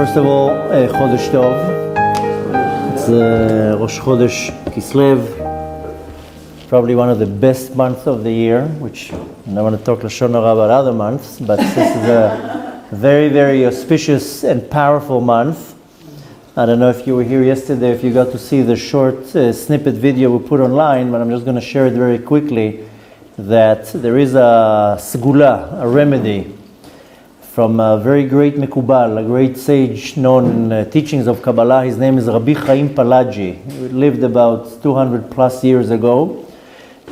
First of all, Chodesh Tov. It's Rosh Chodesh Kislev, probably one of the best months of the year, which I don't want to talk Lashon Hara about other months, but this is a very, very auspicious and powerful month. I don't know if you were here yesterday, if you got to see the short snippet video we put online, but I'm just going to share it very quickly, that there is a segula, a remedy, from a very great Mekubal, a great sage known in teachings of Kabbalah. His name is Rabbi Palagi. He lived about 200 plus years ago.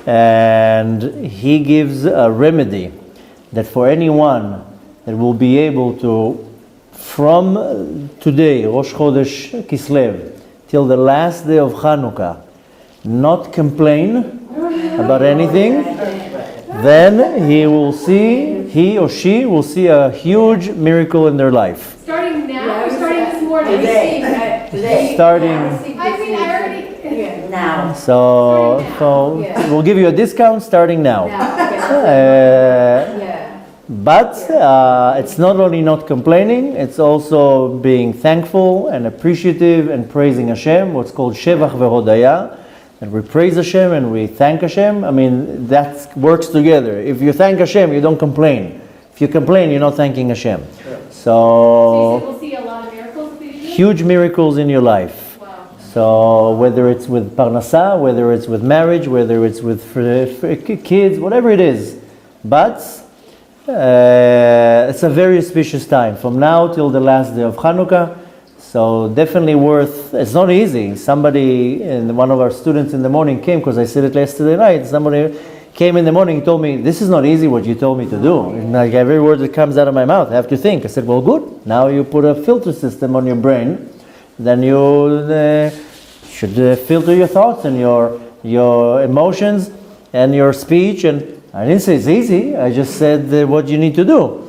And he gives a remedy that for anyone that will be able to, from today, Rosh Chodesh Kislev, till the last day of Hanukkah, not complain about anything, then he or she will see a huge miracle in their life. Starting now or starting this morning? Today. Starting. I already. Now. So we'll give you a discount starting now. But it's not only not complaining, it's also being thankful and appreciative and praising Hashem, what's called Shevach Vehodaya. And we praise Hashem and we thank Hashem. I mean, that works together. If you thank Hashem, you don't complain. If you complain, you're not thanking Hashem. So we'll see a lot of miracles. Huge miracles in your life. Wow. So whether it's with parnasa, whether it's with marriage, whether it's with kids, whatever it is. But it's a very auspicious time, from now till the last day of Hanukkah. So definitely worth, it's not easy. Somebody, one of our students in the morning came, because I said it yesterday night, somebody came in the morning and told me, this is not easy what you told me to do. And like every word that comes out of my mouth, I have to think. I said, well, good. Now you put a filter system on your brain, then you should filter your thoughts and your emotions and your speech. And I didn't say it's easy. I just said what you need to do.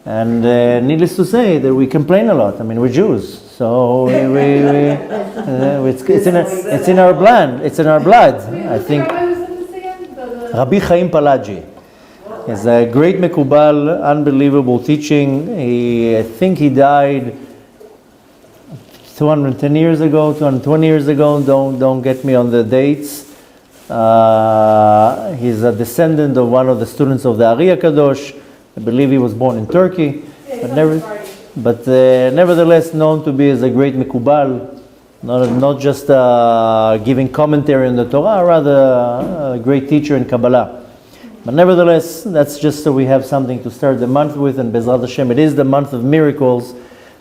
And needless to say that we complain a lot. I mean, we're Jews. So it's in our blood. It's in our blood. I think Rabbi Palagi is a great Mekubal, unbelievable teaching. I think he died 210 years ago, 220 years ago. Don't get me on the dates. He's a descendant of one of the students of the Ari Kadosh. I believe he was born in Turkey, but nevertheless known to be as a great Mekubal, not just giving commentary on the Torah, rather a great teacher in Kabbalah. But nevertheless, that's just so we have something to start the month with, and Bezrat Hashem, it is the month of miracles,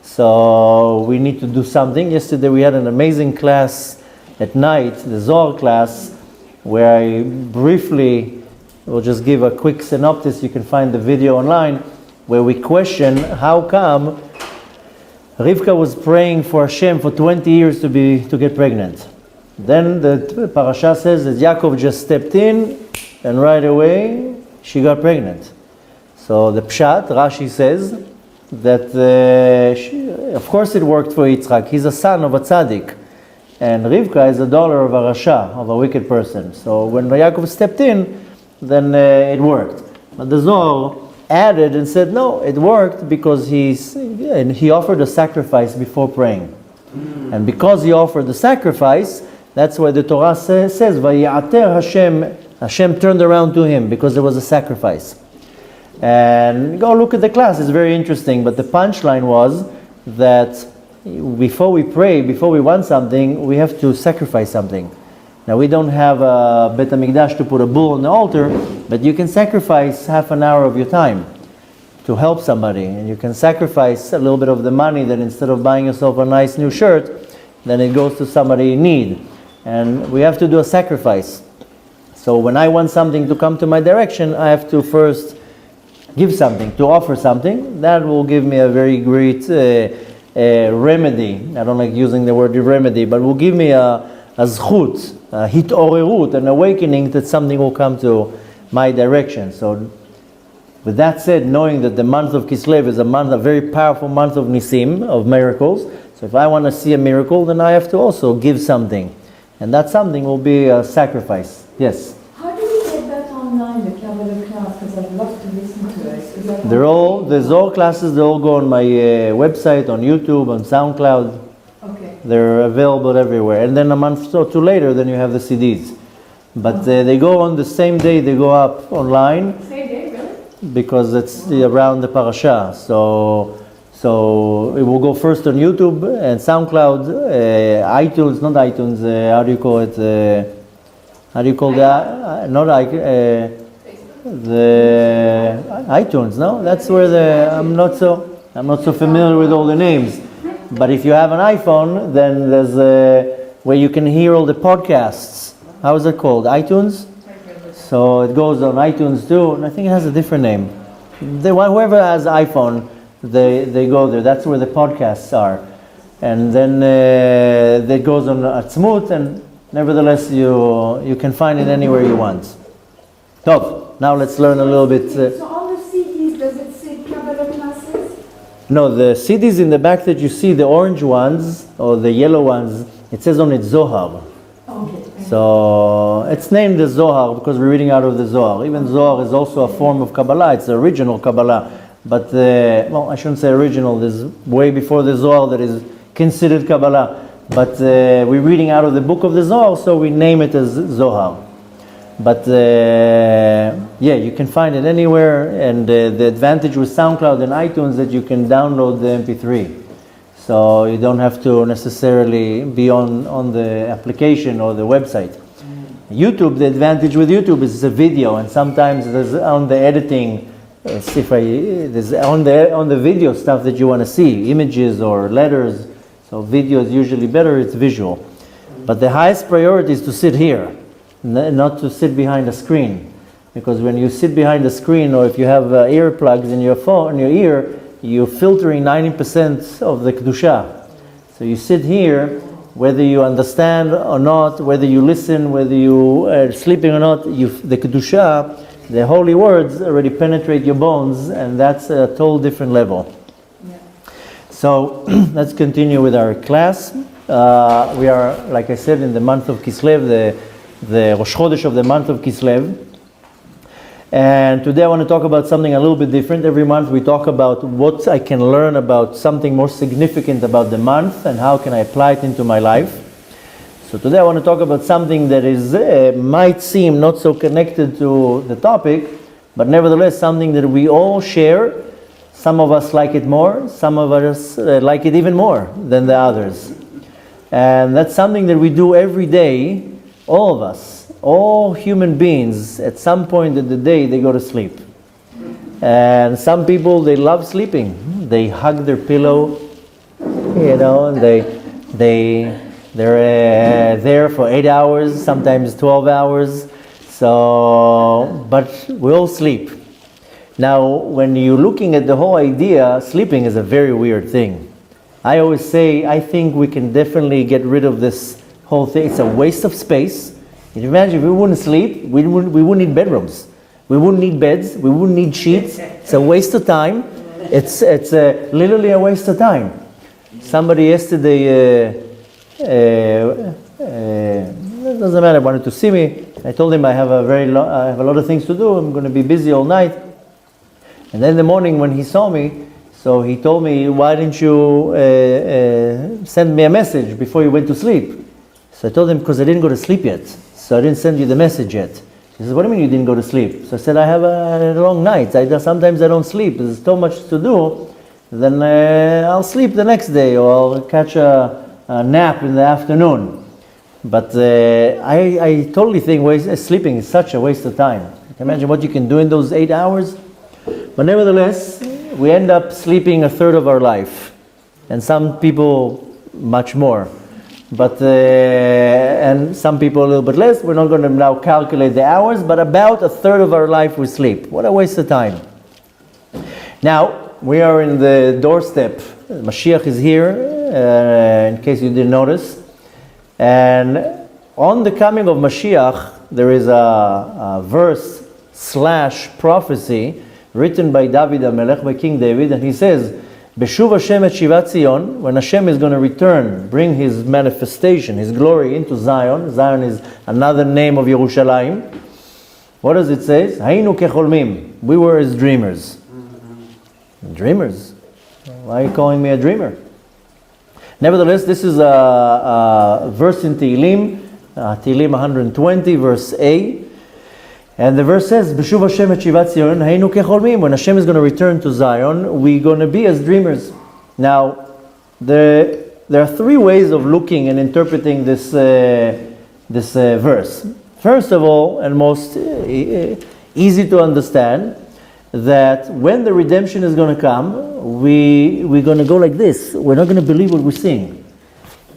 so we need to do something. Yesterday we had an amazing class at night, the Zohar class, where I briefly we'll just give a quick synopsis. You can find the video online, where we question how come Rivka was praying for Hashem for 20 years to get pregnant. Then the parasha says that Yaakov just stepped in, and right away she got pregnant. So the Pshat, Rashi says that of course it worked for Yitzchak. He's a son of a tzaddik, and Rivka is a daughter of a rasha, of a wicked person. So when Yaakov stepped in, then it worked. But the Zohar added and said, no, it worked because he offered a sacrifice before praying. And because he offered the sacrifice, that's why the Torah says, Vayi'ater Hashem turned around to him, because there was a sacrifice. And go look at the class, it's very interesting. But the punchline was that before we pray, before we want something, we have to sacrifice something. Now we don't have a Bet HaMikdash to put a bull on the altar, but you can sacrifice half an hour of your time to help somebody, and you can sacrifice a little bit of the money that instead of buying yourself a nice new shirt, then it goes to somebody in need. And we have to do a sacrifice. So when I want something to come to my direction, I have to first give something, to offer something. That will give me a very great remedy. I don't like using the word remedy, but will give me a zchut, hitorerut, an awakening that something will come to my direction. So with that said, knowing that the month of Kislev is a very powerful month of Nisim, of miracles, so if I want to see a miracle, then I have to also give something. And that something will be a sacrifice. Yes? How do we get that online, the Kabbalah class? Because I'd love to listen to it. The Zohar classes, they all go on my website, on YouTube, on SoundCloud. Okay. They're available everywhere. And then a month or two later, then you have the CDs. But they go on the same day, they go up online. Same day, really? Because it's around the parasha. So it will go first on YouTube and SoundCloud, iTunes, not iTunes, how do you call it? How do you call that? Not the iTunes, no? That's where I'm not so familiar with all the names. But if you have an iPhone, then there's where you can hear all the podcasts. How is it called? iTunes? So it goes on iTunes too, and I think it has a different name. Whoever has iPhone, they go there. That's where the podcasts are. And then it goes on Atzmut, and nevertheless you can find it anywhere you want. So now let's learn a little bit. So all the CDs, does it say Kabbalah classes? No, the CDs in the back that you see, the orange ones or the yellow ones, it says on it Zohar. Okay. So it's named the Zohar because we're reading out of the Zohar. Even Zohar is also a form of Kabbalah. It's the original Kabbalah. But, I shouldn't say original. There's way before the Zohar that is considered Kabbalah. But we're reading out of the book of the Zohar, so we name it as Zohar. But you can find it anywhere. And the advantage with SoundCloud and iTunes that you can download the MP3. So you don't have to necessarily be on the application or the website. YouTube, the advantage with YouTube is a video, and sometimes there's on the editing, there's on the video stuff that you want to see, images or letters. So video is usually better, it's visual. But the highest priority is to sit here, not to sit behind a screen. Because when you sit behind a screen, or if you have earplugs in your phone, in your ear, you're filtering 90% of the Kedusha. So you sit here, whether you understand or not, whether you listen, whether you are sleeping or not, the Kedusha, the holy words already penetrate your bones, and that's a total different level. Yeah. So let's continue with our class. We are, like I said, in the month of Kislev, the Rosh Chodesh of the month of Kislev. And today I want to talk about something a little bit different. Every month we talk about what I can learn about something more significant about the month and how can I apply it into my life. So today I want to talk about something that is might seem not so connected to the topic, but nevertheless something that we all share. Some of us like it more, some of us like it even more than the others. And that's something that we do every day, all of us. All human beings, at some point in the day, they go to sleep. And some people, they love sleeping. They hug their pillow, and they're there for 8 hours, sometimes 12 hours. So, but we all sleep. Now, when you're looking at the whole idea, sleeping is a very weird thing. I always say, I think we can definitely get rid of this whole thing. It's a waste of space. Can you imagine if we wouldn't sleep, we wouldn't need bedrooms. We wouldn't need beds. We wouldn't need sheets. It's a waste of time. It's literally a waste of time. Somebody yesterday, it doesn't matter, wanted to see me. I told him I have a lot of things to do. I'm going to be busy all night. And then in the morning when he saw me, so he told me, why didn't you send me a message before you went to sleep? So I told him, because I didn't go to sleep yet. So I didn't send you the message yet. He says, what do you mean you didn't go to sleep? So I said, I have a long night. Sometimes I don't sleep. There's so much to do. Then I'll sleep the next day, or I'll catch a nap in the afternoon. But I totally think sleeping is such a waste of time. You can imagine what you can do in those 8 hours. But nevertheless, we end up sleeping a third of our life. And some people much more. But and some people a little bit less. We're not going to now calculate the hours, but about a third of our life we sleep. What a waste of time. Now, we are in the doorstep. Mashiach is here, in case you didn't notice. And on the coming of Mashiach, there is a verse / prophecy written by David HaMelech, by King David, and he says, Beshuv Hashem et Shivat Zion, when Hashem is going to return, bring His manifestation, His glory into Zion. Zion is another name of Yerushalayim. What does it say? Hayinu kecholmim. We were as dreamers. Dreamers? Why are you calling me a dreamer? Nevertheless, this is a verse in Tehillim, Tehillim 120, verse A. And the verse says, B'shuv Hashem et shivat Zion, haynu kecholmim. When Hashem is going to return to Zion, we're going to be as dreamers. Now, there are three ways of looking and interpreting this verse. First of all, and most easy to understand, that when the redemption is going to come, we're going to go like this. We're not going to believe what we're seeing.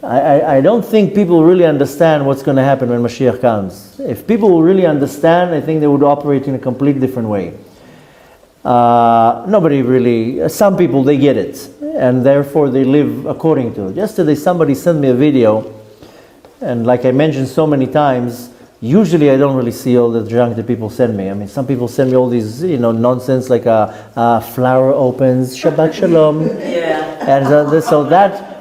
I don't think people really understand what's going to happen when Mashiach comes. If people will really understand, I think they would operate in a completely different way. Nobody really, some people, they get it, and therefore they live according to it. Yesterday somebody sent me a video, and like I mentioned so many times, usually I don't really see all the junk that people send me. I mean, some people send me all these, nonsense like a flower opens, Shabbat Shalom. Yeah. And so that,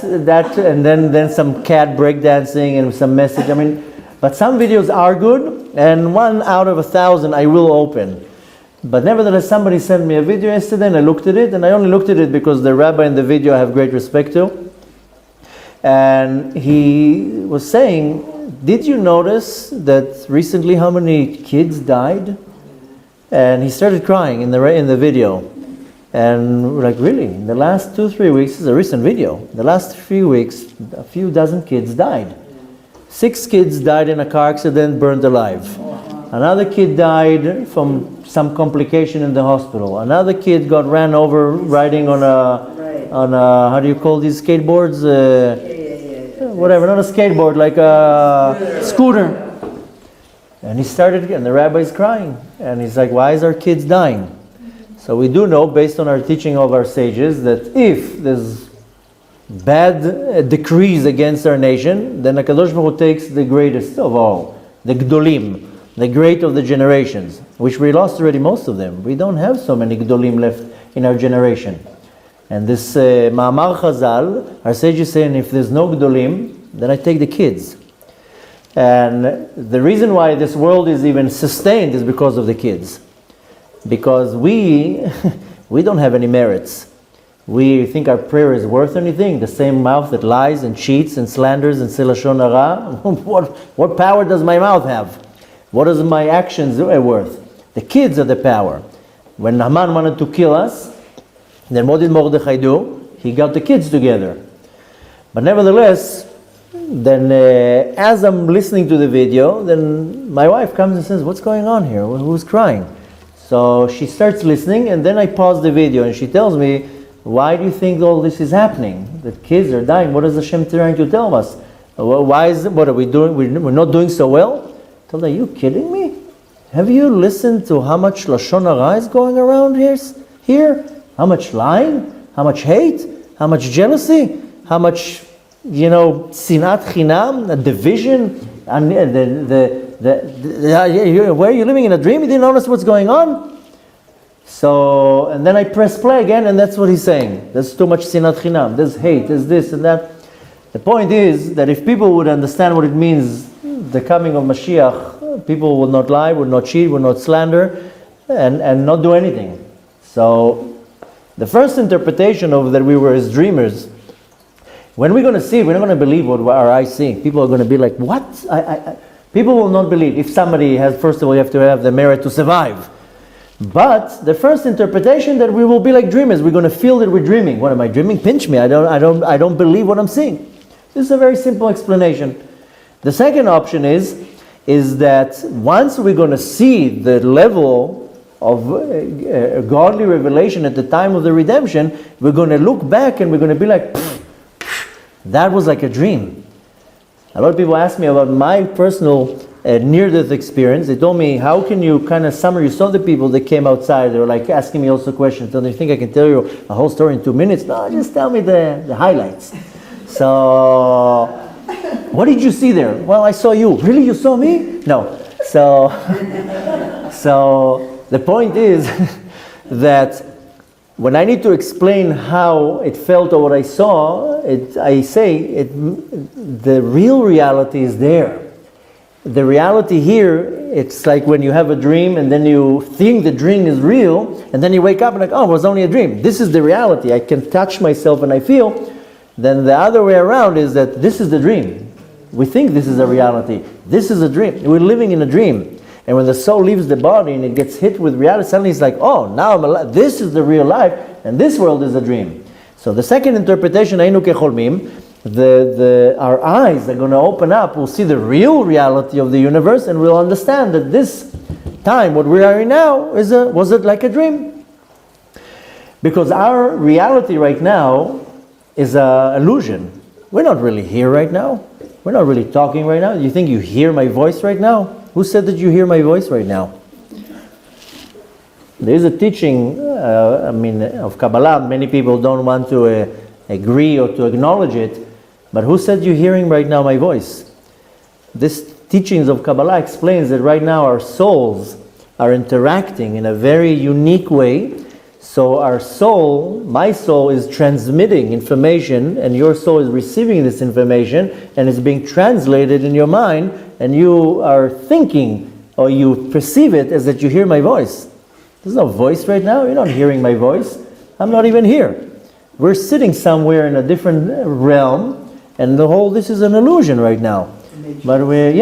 and then some cat breakdancing and some message. I mean, but some videos are good, and 1 out of 1,000 I will open. But nevertheless, somebody sent me a video yesterday, and I looked at it, and I only looked at it because the rabbi in the video I have great respect to. And he was saying, did you notice that recently how many kids died? And he started crying in the video. And we're like, really? In the last 2-3 weeks, this is a recent video. In the last few weeks, a few dozen kids died. 6 kids died in a car accident, burned alive. Another kid died from some complication in the hospital. Another kid got ran over riding on a how do you call these skateboards? Whatever, not a skateboard, like a scooter. And he started again. The rabbi is crying. And he's like, why is our kids dying? So we do know, based on our teaching of our sages, that if there's bad decrees against our nation, then HaKadosh Baruch Hu takes the greatest of all, the Gdolim, the great of the generations, which we lost already most of them. We don't have so many Gdolim left in our generation. And this Ma'amar Chazal, our sages saying, if there's no Gdolim, then I take the kids. And the reason why this world is even sustained is because of the kids. Because we don't have any merits. We think our prayer is worth anything. The same mouth that lies and cheats and slanders and says lashon hara. What power does my mouth have? What is my actions worth? The kids are the power. When Haman wanted to kill us, then what did Mordechai do? He got the kids together. But nevertheless, then as I'm listening to the video, then my wife comes and says, what's going on here? Who's crying? So she starts listening, and then I pause the video, and she tells me, why do you think all this is happening? That kids are dying. What is Hashem trying to tell us? What are we doing? We're not doing so well? I told her, are you kidding me? Have you listened to how much lashon hara is going around here? How much lying? How much hate? How much jealousy? How much, sinat chinam, a division? And where are you living in a dream? You didn't notice what's going on? So, and then I press play again, and that's what he's saying. There's too much sinat chinam. There's hate. There's this and that. The point is that if people would understand what it means, the coming of Mashiach, people will not lie, will not cheat, will not slander, and not do anything. So, the first interpretation of that we were as dreamers, when we're going to see it, we're not going to believe what our eyes see. People are going to be like, what? People will not believe. If somebody has, first of all, you have to have the merit to survive. But the first interpretation that we will be like dreamers. We're going to feel that we're dreaming. What am I dreaming? Pinch me. I don't believe what I'm seeing. This is a very simple explanation. The second option is that once we're going to see the level of godly revelation at the time of the redemption, we're going to look back and we're going to be like, that was like a dream. A lot of people ask me about my personal near-death experience. They told me, how can you kind of summarize? You saw the people that came outside. They were like asking me also questions. Do you think I can tell you a whole story in 2 minutes? No, just tell me the highlights. So, what did you see there? Well, I saw you. Really? You saw me? No. So the point is that when I need to explain how it felt or what I saw, the real reality is there. The reality here it's like when you have a dream and then you think the dream is real, and then you wake up and like, oh, it was only a dream. This is the reality. I can touch myself and I feel. Then the other way around is that this is the dream. We think this is a reality. This is a dream. We're living in a dream. And when the soul leaves the body and it gets hit with reality, suddenly it's like, oh, now I'm alive. This is the real life, and this world is a dream. So the second interpretation, Haynu kecholmim, our eyes are going to open up. We'll see the real reality of the universe, and we'll understand that this time, what we are in now, was it like a dream? Because our reality right now is an illusion. We're not really here right now. We're not really talking right now. You think you hear my voice right now? Who said that you hear my voice right now? There is a teaching, of Kabbalah. Many people don't want to agree or to acknowledge it. But who said you're hearing right now my voice? This teachings of Kabbalah explains that right now our souls are interacting in a very unique way. So our soul, my soul, is transmitting information, and your soul is receiving this information, and it's being translated in your mind, and you are thinking, or you perceive it as that you hear my voice. There's no voice right now. You're not hearing my voice. I'm not even here. We're sitting somewhere in a different realm, and this is an illusion right now. But we're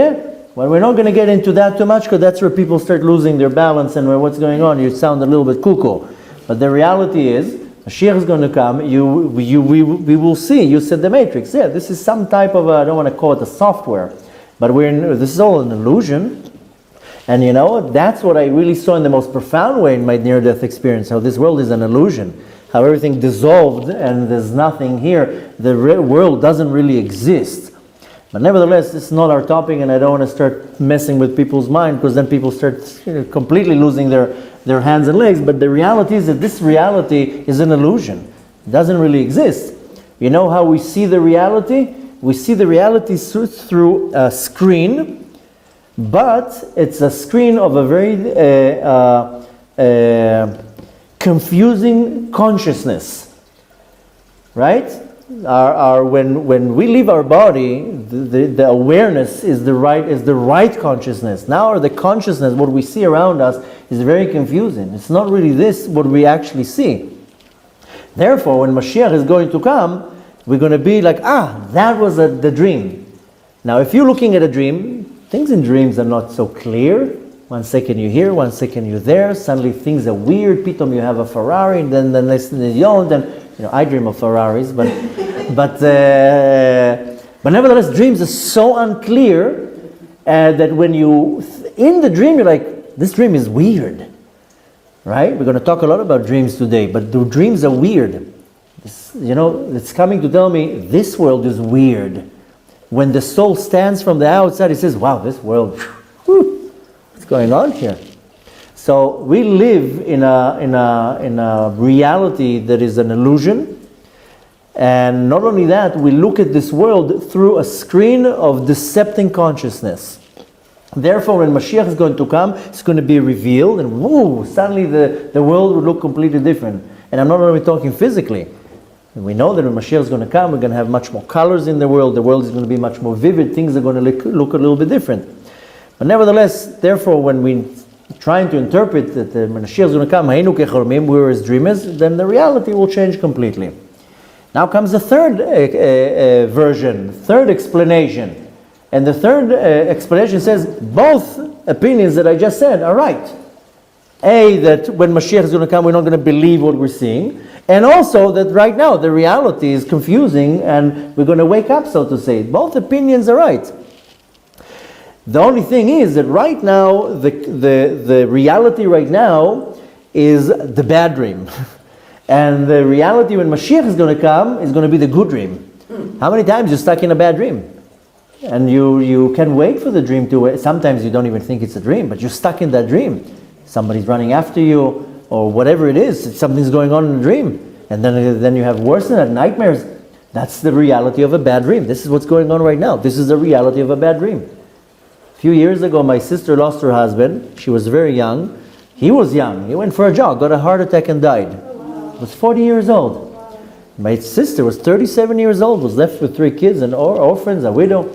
not going to get into that too much, because that's where people start losing their balance, and what's going on, you sound a little bit cuckoo. But the reality is, Mashiach is going to come, we will see, you said the matrix. Yeah, this is some type of, I don't want to call it a software, but this is all an illusion. And that's what I really saw in the most profound way in my near-death experience, how this world is an illusion, how everything dissolved and there's nothing here. The real world doesn't really exist. But nevertheless, it's not our topic, and I don't want to start messing with people's mind, because then people start completely losing their hands and legs. But the reality is that this reality is an illusion. It doesn't really exist. You know how we see the reality? We see the reality through a screen, but it's a screen of a very confusing consciousness, right? When we leave our body, the awareness is the right consciousness. Now the consciousness, what we see around us, is very confusing. It's not really this what we actually see. Therefore, when Mashiach is going to come, we're going to be like, that was the dream. Now, if you're looking at a dream, things in dreams are not so clear. 1 second you're here, 1 second you're there. Suddenly things are weird. Pitom you have a Ferrari, and then the next thing you don't. And I dream of Ferraris, but nevertheless, dreams are so unclear that when in the dream, you're like, this dream is weird, right? We're going to talk a lot about dreams today, but the dreams are weird. It's coming to tell me this world is weird. When the soul stands from the outside, it says, wow, this world, what's going on here? So we live in a reality that is an illusion. And not only that, we look at this world through a screen of decepting consciousness. Therefore, when Mashiach is going to come, it's going to be revealed, and suddenly the world will look completely different. And I'm not only talking physically. We know that when Mashiach is going to come, we're going to have much more colors in the world is going to be much more vivid, things are going to look a little bit different. But nevertheless, therefore, when we're trying to interpret that when Mashiach is going to come, Haynu kecholmim, we're as dreamers, then the reality will change completely. Now comes the third version, third explanation. And the third explanation says both opinions that I just said are right. That when Mashiach is going to come, we're not going to believe what we're seeing. And also that right now the reality is confusing and we're going to wake up, so to say. Both opinions are right. The only thing is that right now, the reality right now is the bad dream. And the reality when Mashiach is going to come is going to be the good dream. How many times you're stuck in a bad dream? And you can wait for the dream to, sometimes you don't even think it's a dream, but you're stuck in that dream. Somebody's running after you, or whatever it is, something's going on in the dream. And then you have worse than that, nightmares. That's the reality of a bad dream. This is what's going on right now. This is the reality of a bad dream. A few years ago, my sister lost her husband. She was very young. He was young. He went for a jog, got a heart attack and died. He was 40 years old. My sister was 37 years old, was left with 3 kids, and orphans, a widow.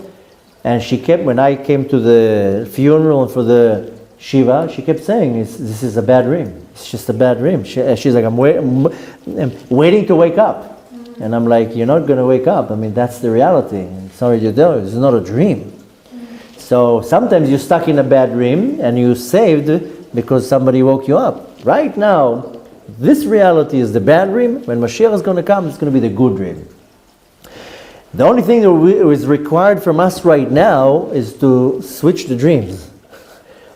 And she kept, when I came to the funeral and for the Shiva, she kept saying, this is a bad dream. It's just a bad dream. She's like, I'm waiting to wake up. And I'm like, you're not going to wake up. I mean, that's the reality. Sorry to tell you, it's not a dream. So sometimes you're stuck in a bad dream and you saved because somebody woke you up. Right now, this reality is the bad dream. When Mashiach is going to come, it's going to be the good dream. The only thing that is required from us right now is to switch the dreams.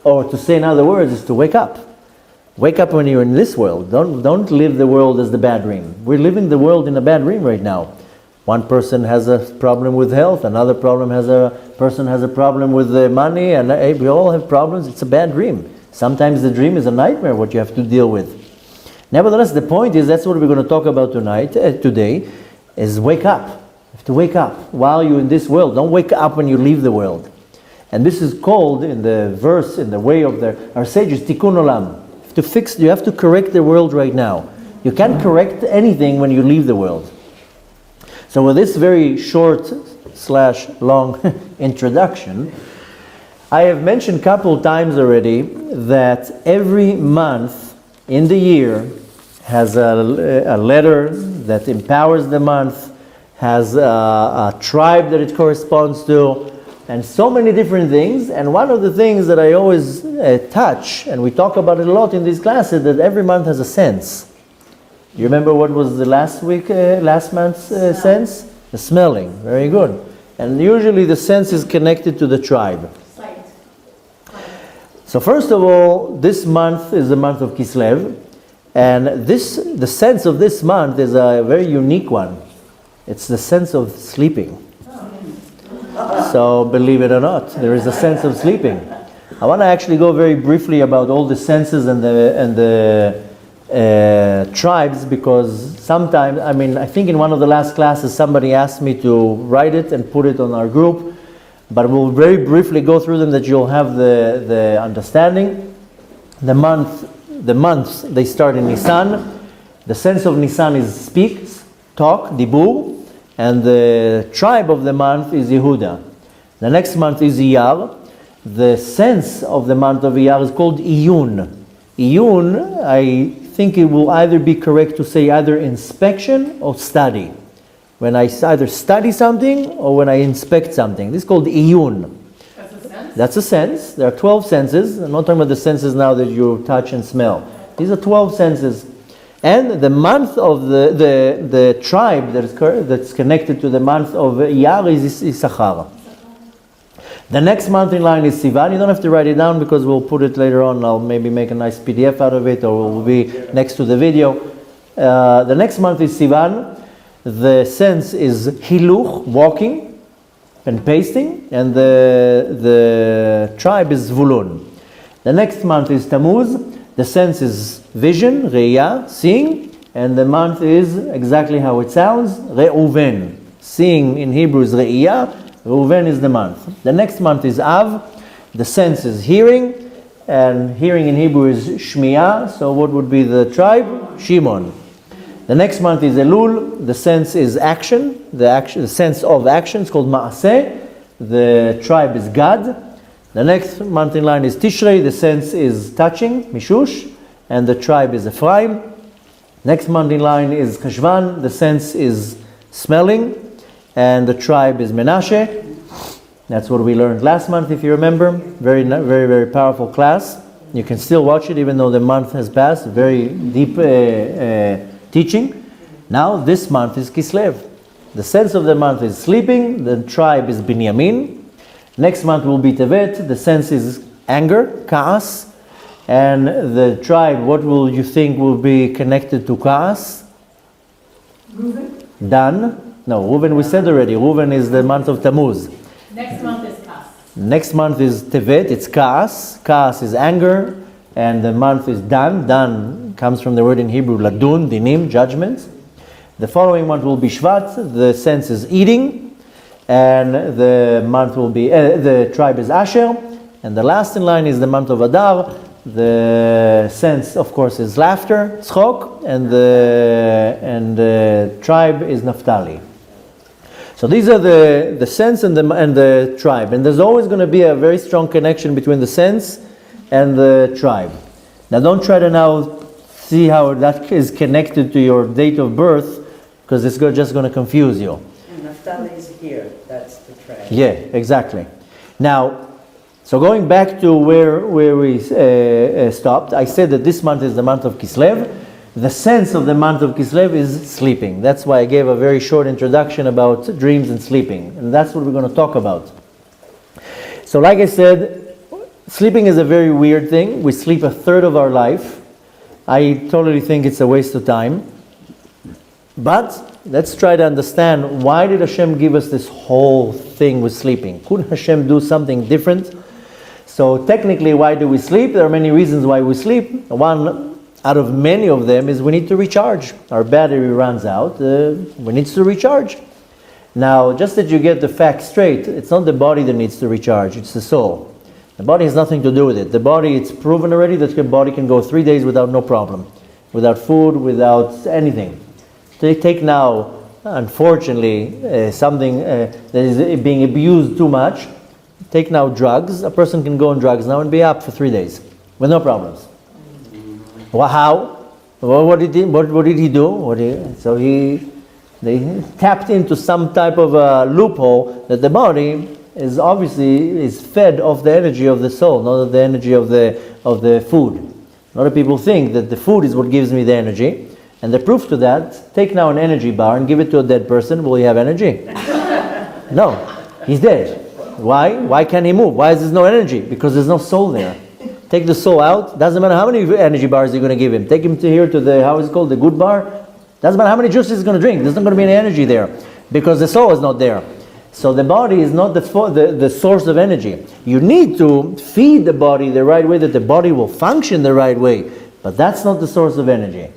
Or to say in other words, is to wake up. Wake up when you're in this world. Don't live the world as the bad dream. We're living the world in a bad dream right now. One person has a problem with health, another person has a problem with money, and we all have problems. It's a bad dream. Sometimes the dream is a nightmare, what you have to deal with. Nevertheless, the point is, that's what we're going to talk about today, is wake up. You have to wake up while you're in this world. Don't wake up when you leave the world. And this is called, in the verse, in the way of our sages, tikkun olam. You have to correct the world right now. You can't correct anything when you leave the world. So with this very short / long introduction, I have mentioned a couple times already that every month in the year has a letter that empowers the month, has a tribe that it corresponds to, and so many different things. And one of the things that I always touch, and we talk about it a lot in these classes, that every month has a sense. Do you remember what was the last month's sense? The smelling. Very good. And usually the sense is connected to the tribe. Sight. So first of all, this month is the month of Kislev, and the sense of this month is a very unique one. It's the sense of sleeping. So believe it or not, there is a sense of sleeping. I want to actually go very briefly about all the senses and the tribes, because sometimes, I think in one of the last classes somebody asked me to write it and put it on our group, but we'll very briefly go through them that you'll have the understanding. The months, they start in Nisan. The sense of Nisan is speak, talk, dibur. And the tribe of the month is Yehuda. The next month is Iyar. The sense of the month of Iyar is called Iyun. Iyun, I think it will either be correct to say either inspection or study. When I either study something or when I inspect something. This is called Iyun. That's a sense? That's a sense. There are 12 senses. I'm not talking about the senses now that you touch and smell. These are 12 senses. And the month of the tribe that's connected to the month of Iyar is Issachar. The next month in line is Sivan. You don't have to write it down because we'll put it later on. I'll maybe make a nice PDF out of it, or it will be next to the video. The next month is Sivan. The sense is Hiluch, walking and pasting, and the tribe is Zvulun. The next month is Tammuz. The sense is vision, Re'iyah, seeing, and the month is exactly how it sounds, Reuven. Seeing in Hebrew is Re'iyah, Reuven is the month. The next month is Av. The sense is hearing, and hearing in Hebrew is Shmi'ah. So what would be the tribe? Shimon. The next month is Elul. The sense is action. The sense of action is called Ma'aseh. The tribe is Gad. The next month in line is Tishrei. The sense is touching, Mishush, and the tribe is Ephraim. Next month in line is Cheshvan. The sense is smelling, and the tribe is Menashe. That's what we learned last month, if you remember. Very, very, very powerful class. You can still watch it even though the month has passed. Very deep teaching. Now this month is Kislev. The sense of the month is sleeping. The tribe is Binyamin. Next month will be Tevet. The sense is anger, Ka'as. And the tribe, what will you think will be connected to Ka'as? Reuven? Dan? No, Reuven we said already. Reuven is the month of Tammuz. Next month is Kas. Next month is Tevet, it's Ka'as. Ka'as is anger. And the month is Dan. Dan comes from the word in Hebrew, Ladun, Dinim, judgments. The following month will be Shvat. The sense is eating. And the month will be, the tribe is Asher. And the last in line is the month of Adar. The sense, of course, is laughter, tzchok, and the tribe is Naphtali. So these are the sense and the tribe. And there's always going to be a very strong connection between the sense and the tribe. Now don't try to now see how that is connected to your date of birth, because it's just going to confuse you. And Naphtali is here, that's the tribe. Yeah, exactly. Now, so going back to where we stopped, I said that this month is the month of Kislev. The sense of the month of Kislev is sleeping. That's why I gave a very short introduction about dreams and sleeping. And that's what we're going to talk about. So like I said, sleeping is a very weird thing. We sleep a third of our life. I totally think it's a waste of time. But let's try to understand, why did Hashem give us this whole thing with sleeping? Couldn't Hashem do something different? So technically, why do we sleep? There are many reasons why we sleep. One out of many of them is we need to recharge. Our battery runs out, we need to recharge. Now, just that you get the facts straight, it's not the body that needs to recharge, it's the soul. The body has nothing to do with it. The body, it's proven already that the body can go 3 days without no problem. Without food, without anything. They take now, unfortunately, something that is being abused too much. Take now drugs. A person can go on drugs now and be up for 3 days with no problems. Well, how? Well, what did he do? So they tapped into some type of a loophole that the body is obviously fed off the energy of the soul, not the energy of the food. A lot of people think that the food is what gives me the energy, and the proof to that: take now an energy bar and give it to a dead person. Will he have energy? No, he's dead. Why? Why can't he move? Why is there no energy? Because there's no soul there. Take the soul out, doesn't matter how many energy bars you're going to give him. Take him to here to the, how is it called, the good bar. Doesn't matter how many juices he's going to drink. There's not going to be any energy there because the soul is not there. So the body is not the source of energy. You need to feed the body the right way that the body will function the right way. But that's not the source of energy.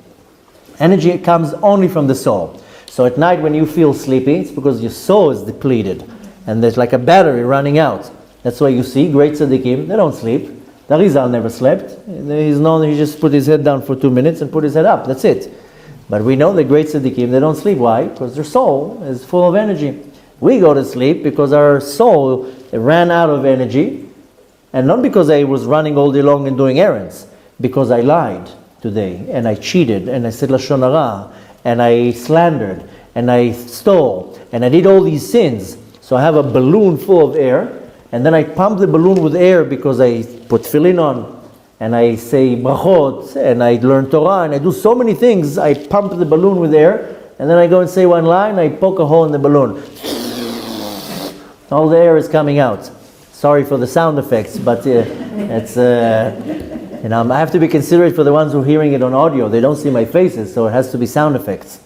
Energy comes only from the soul. So at night when you feel sleepy, it's because your soul is depleted. And there's like a battery running out. That's why you see great tzaddikim, they don't sleep. The Rizal never slept. He just put his head down for 2 minutes and put his head up. That's it. But we know the great tzaddikim, they don't sleep. Why? Because their soul is full of energy. We go to sleep because our soul ran out of energy. And not because I was running all day long and doing errands. Because I lied today. And I cheated. And I said Lashon Hara. And I slandered. And I stole. And I did all these sins. So I have a balloon full of air. And then I pump the balloon with air because I put tefillin on, and I say brachot, and I learn Torah, and I do so many things. I pump the balloon with air, and then I go and say one line, I poke a hole in the balloon. All the air is coming out. Sorry for the sound effects, but it's, I have to be considerate for the ones who are hearing it on audio. They don't see my faces, so it has to be sound effects.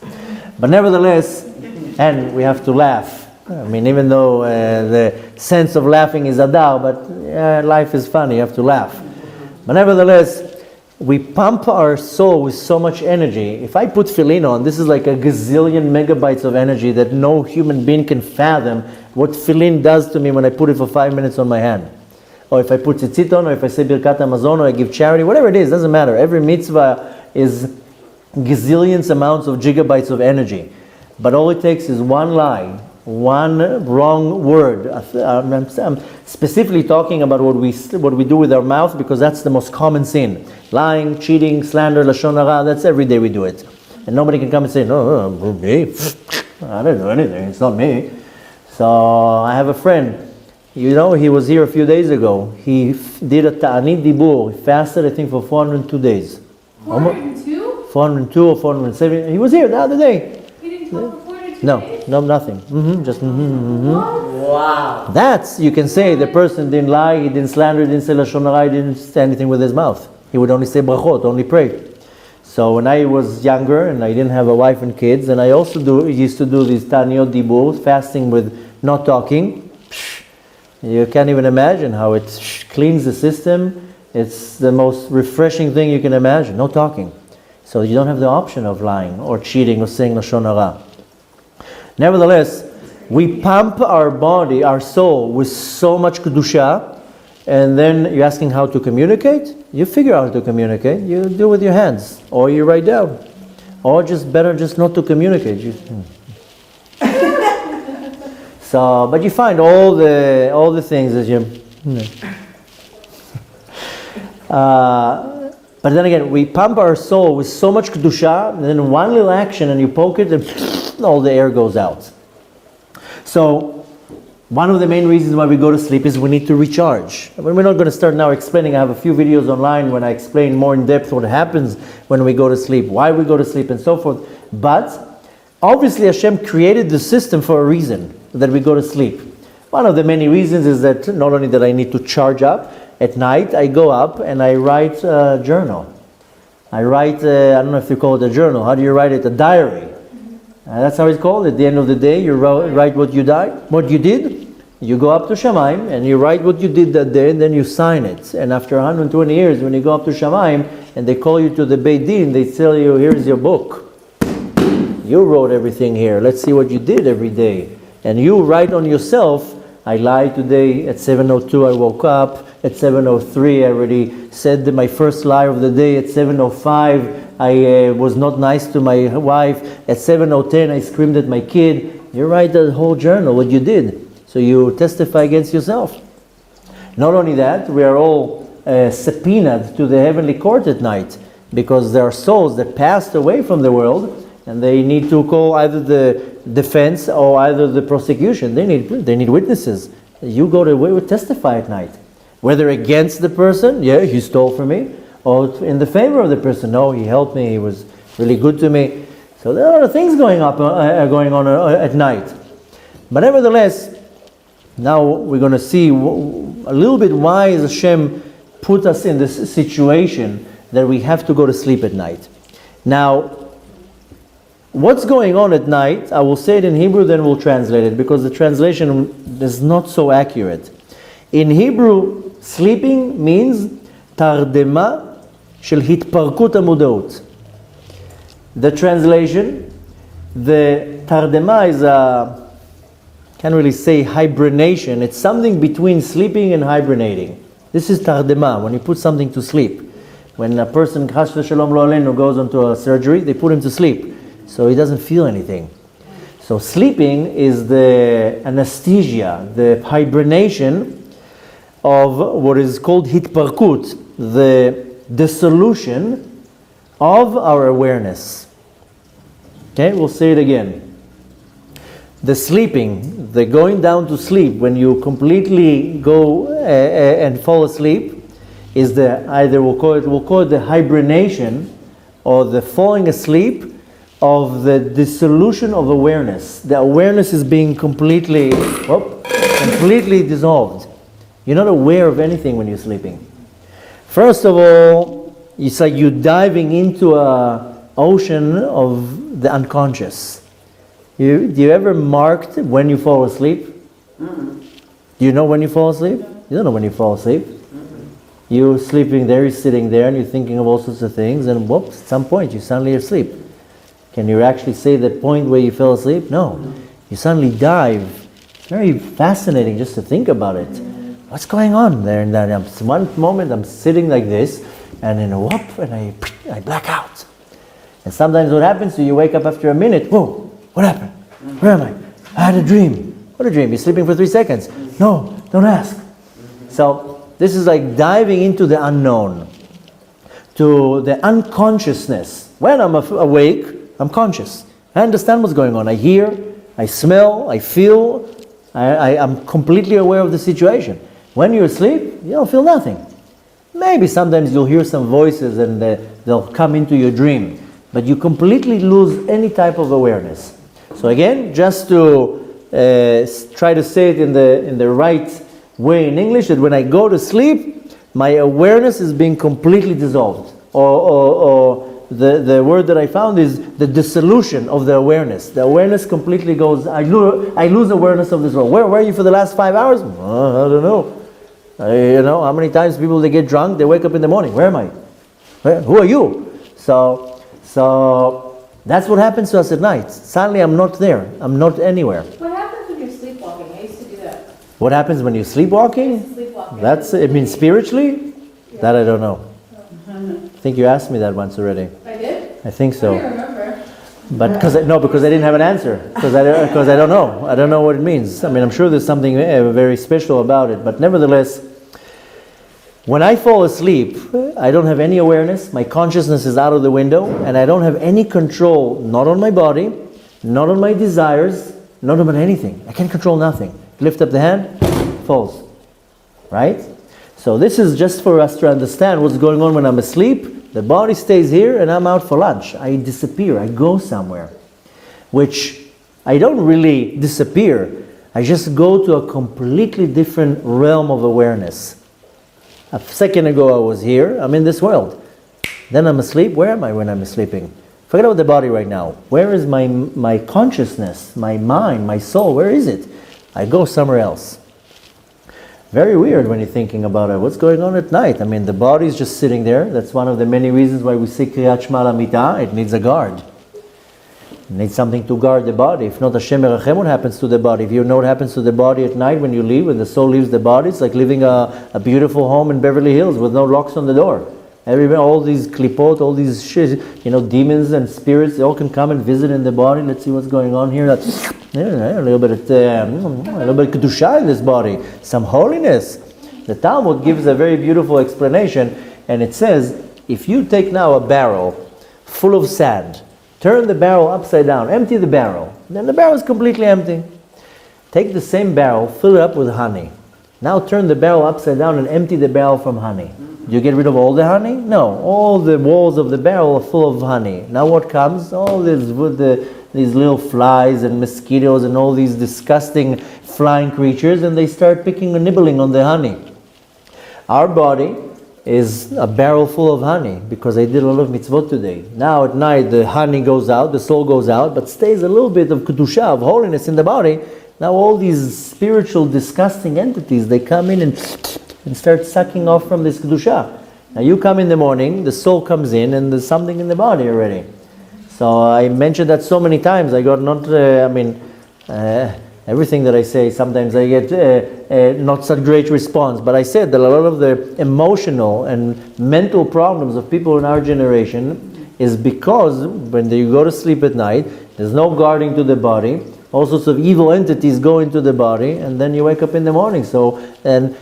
But nevertheless, and we have to laugh. I mean, even though the sense of laughing is adar, but life is funny, you have to laugh. But nevertheless, we pump our soul with so much energy. If I put tefillin on, this is like a gazillion megabytes of energy that no human being can fathom what tefillin does to me when I put it for 5 minutes on my hand. Or if I put tzitzit on, or if I say Birkat Hamazon, or I give charity, whatever it is, doesn't matter. Every mitzvah is gazillions amounts of gigabytes of energy. But all it takes is one lie, one wrong word. I'm specifically talking about what we do with our mouth, because that's the most common sin. Lying, cheating, slander, lashon hara, that's every day we do it. And nobody can come and say, no, me, I didn't do anything, it's not me. So I have a friend, he was here a few days ago. He did a ta'anit dibur, he fasted I think for 402 days. 402? 402 or 407, he was here the other day. He didn't talk for 402 days? No, nothing. Wow. That's, you can say, the person didn't lie, he didn't slander, he didn't say lashon hara, he didn't say anything with his mouth. He would only say brachot, only pray. So when I was younger and I didn't have a wife and kids, and I also used to do these taniyot dibur, fasting with not talking. You can't even imagine how it cleans the system. It's the most refreshing thing you can imagine, no talking. So you don't have the option of lying or cheating or saying lashon hara. Nevertheless, we pump our body, our soul, with so much kedusha, and then you're asking how to communicate? You figure out how to communicate. You do it with your hands, or you write down. Or better just not to communicate. So, but you find all the things that you. But then again, we pump our soul with so much kedusha, and then one little action, and you poke it, and all the air goes out. So, one of the main reasons why we go to sleep is we need to recharge. We're not going to start now explaining. I have a few videos online when I explain more in depth what happens when we go to sleep, why we go to sleep, and so forth. But obviously, Hashem created the system for a reason that we go to sleep. One of the many reasons is that not only that I need to charge up, at night I go up and I write a journal. I write, I don't know if you call it a journal. How do you write it? A diary. That's how it's called. At the end of the day, you write what you did. You go up to Shamayim and you write what you did that day, and then you sign it. And after 120 years, when you go up to Shamayim and they call you to the Beit Din, they tell you, here's your book. You wrote everything here. Let's see what you did every day. And you write on yourself, I lied today, at 7:02 I woke up, at 7:03 I already said my first lie of the day, at 7:05 I was not nice to my wife, at 7:10 I screamed at my kid. You write the whole journal, what you did. So you testify against yourself. Not only that, we are all subpoenaed to the heavenly court at night, because there are souls that passed away from the world, and they need to call either the defense or either the prosecution. They need witnesses. You go to testify at night, whether against the person, yeah, he stole from me, or in the favor of the person, no, he helped me, he was really good to me. So there are a lot of things going on at night. But nevertheless, now we're going to see a little bit why Hashem put us in this situation that we have to go to sleep at night. Now, what's going on at night, I will say it in Hebrew, then we'll translate it, because the translation is not so accurate. In Hebrew, sleeping means tardema shel hitparkut hamudaut. The translation, the tardema is can't really say hibernation. It's something between sleeping and hibernating. This is tardema, when you put something to sleep. When a person, chas v'shalom lo aleinu, goes into a surgery, they put him to sleep, so he doesn't feel anything. So sleeping is the anesthesia, the hibernation of what is called hitparkut, the dissolution of our awareness. Okay, we'll say it again. The sleeping, the going down to sleep, when you completely go and fall asleep, is we'll call it the hibernation, or the falling asleep of the dissolution of awareness. The awareness is being completely dissolved. You're not aware of anything when you're sleeping. First of all, it's like you're diving into an ocean of the unconscious. Do you ever marked when you fall asleep? Mm-hmm. Do you know when you fall asleep? You don't know when you fall asleep. Mm-hmm. You're sleeping there, you're sitting there, and you're thinking of all sorts of things, and whoops, at some point you suddenly are asleep. Can you actually say the point where you fell asleep? No. Mm-hmm. You suddenly dive. It's very fascinating just to think about it. Mm-hmm. What's going on there? And then one moment I'm sitting like this, and then whoop, and I black out. And sometimes what happens to you, wake up after a minute, whoa, what happened? Where am I? I had a dream. What a dream? You're sleeping for 3 seconds. No, don't ask. So this is like diving into the unknown, to the unconsciousness. When I'm awake, I'm conscious. I understand what's going on. I hear, I smell, I feel. I'm completely aware of the situation. When you're asleep, you don't feel nothing. Maybe sometimes you'll hear some voices and they'll come into your dream, but you completely lose any type of awareness. So again, just to try to say it in the right way in English, that when I go to sleep, my awareness is being completely dissolved. Or the word that I found is the dissolution of the awareness. The awareness completely goes, I lose awareness of this world. Where were you for the last 5 hours? I don't know. How many times people, they get drunk, they wake up in the morning. Where am I? Who are you? So that's what happens to us at night. Suddenly I'm not there. I'm not anywhere. What happens when you're sleepwalking? I used to do that. What happens when you're sleepwalking? That's, it means spiritually? Yeah. That I don't know. I think you asked me that once already. I did? I think so. I don't remember. But because I didn't have an answer. Because I don't know. I don't know what it means. I mean, I'm sure there's something very special about it. But nevertheless, when I fall asleep, I don't have any awareness. My consciousness is out of the window, and I don't have any control, not on my body, not on my desires, not on anything. I can't control nothing. Lift up the hand, falls. Right? So this is just for us to understand what's going on when I'm asleep. The body stays here and I'm out for lunch. I disappear. I go somewhere. Which I don't really disappear. I just go to a completely different realm of awareness. A second ago I was here. I'm in this world. Then I'm asleep. Where am I when I'm sleeping? Forget about the body right now. Where is my consciousness, my mind, my soul? Where is it? I go somewhere else. Very weird when you're thinking about it. What's going on at night? I mean, the body's just sitting there. That's one of the many reasons why we say Kriyat Shema Lamita. It needs a guard. It needs something to guard the body. If not, Hashem Merachem, what happens to the body? If you know what happens to the body at night when you leave, when the soul leaves the body, it's like living a beautiful home in Beverly Hills with no locks on the door. All these klipot, all these shit, demons and spirits, they all can come and visit in the body. Let's see what's going on here. A little bit of kedusha in this body, some holiness. The Talmud gives a very beautiful explanation, and it says, if you take now a barrel full of sand, turn the barrel upside down, empty the barrel, then the barrel is completely empty. Take the same barrel, fill it up with honey. Now turn the barrel upside down and empty the barrel from honey. Do you get rid of all the honey? No. All the walls of the barrel are full of honey. Now what comes? All this with these little flies and mosquitoes and all these disgusting flying creatures, and they start picking and nibbling on the honey. Our body is a barrel full of honey because I did a lot of mitzvot today. Now at night the honey goes out, the soul goes out, but stays a little bit of kedusha, of holiness in the body. Now all these spiritual disgusting entities, they come in and start sucking off from this kedusha. Now you come in the morning, the soul comes in, and there's something in the body already. So I mentioned that so many times. I got everything that I say, sometimes I get not such great response. But I said that a lot of the emotional and mental problems of people in our generation is because when you go to sleep at night, there's no guarding to the body. All sorts of evil entities go into the body, and then you wake up in the morning. So and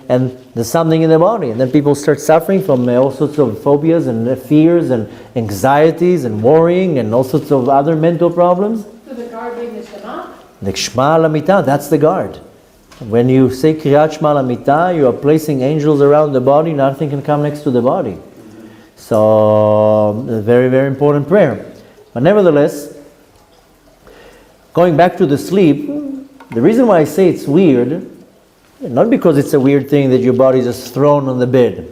there's something in the body, and then people start suffering from all sorts of phobias and fears and anxieties and worrying and all sorts of other mental problems. So the guard being the Shema? The Shema Lamita, that's the guard. When you say Kriyat Shema Lamita, you are placing angels around the body. Nothing can come next to the body. So a very, very important prayer. But nevertheless, going back to the sleep, the reason why I say it's weird, not because it's a weird thing that your body is just thrown on the bed.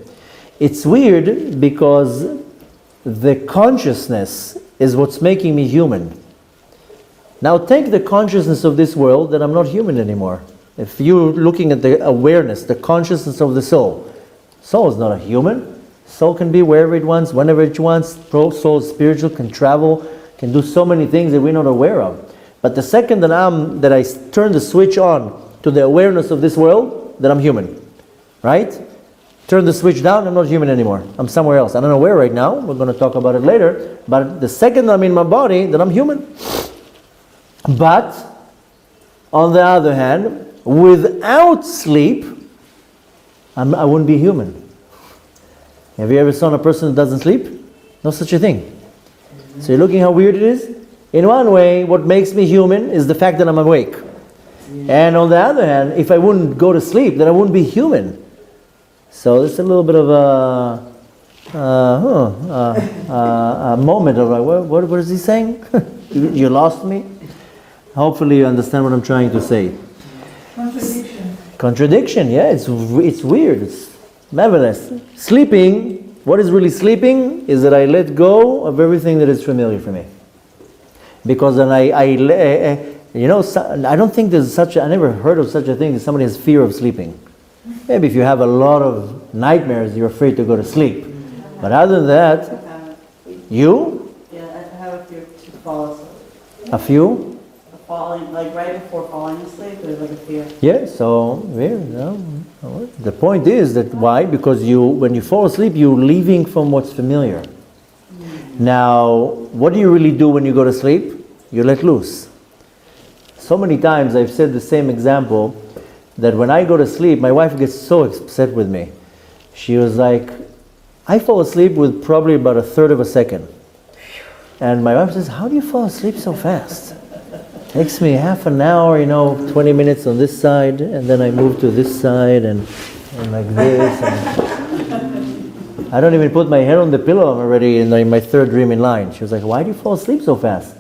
It's weird because the consciousness is what's making me human. Now take the consciousness of this world that I'm not human anymore. If you're looking at the awareness, the consciousness of the soul, soul is not a human. Soul can be wherever it wants, whenever it wants. Soul is spiritual, can travel, can do so many things that we're not aware of. But the second that I turn the switch on to the awareness of this world, then I'm human. Right? Turn the switch down, I'm not human anymore. I'm somewhere else. I don't know where right now. We're going to talk about it later. But the second I'm in my body, then I'm human. But, on the other hand, without sleep, I wouldn't be human. Have you ever seen a person that doesn't sleep? No such a thing. So you're looking how weird it is? In one way, what makes me human is the fact that I'm awake. And on the other hand, if I wouldn't go to sleep, then I wouldn't be human. So it's a little bit of a moment of like, what is he saying? You lost me? Hopefully you understand what I'm trying to say. Contradiction, yeah, it's weird. It's marvelous. Sleeping, what is really sleeping is that I let go of everything that is familiar for me. Because then I don't think there's I never heard of such a thing as somebody has fear of sleeping. Maybe if you have a lot of nightmares, you're afraid to go to sleep. But other than that, you? Yeah, I have a fear to fall asleep. A few? Falling, like right before falling asleep, there's like a fear. Yeah, so the point is that why? Because when you fall asleep, you're leaving from what's familiar. Now, what do you really do when you go to sleep? you let loose. So many times I've said the same example, that when I go to sleep, my wife gets so upset with me. She was like, I fall asleep with probably about a third of a second. And my wife says, how do you fall asleep so fast? Takes me half an hour, 20 minutes on this side, and then I move to this side, and like this. And I don't even put my head on the pillow, I'm already in my third dream in line. She was like, why do you fall asleep so fast?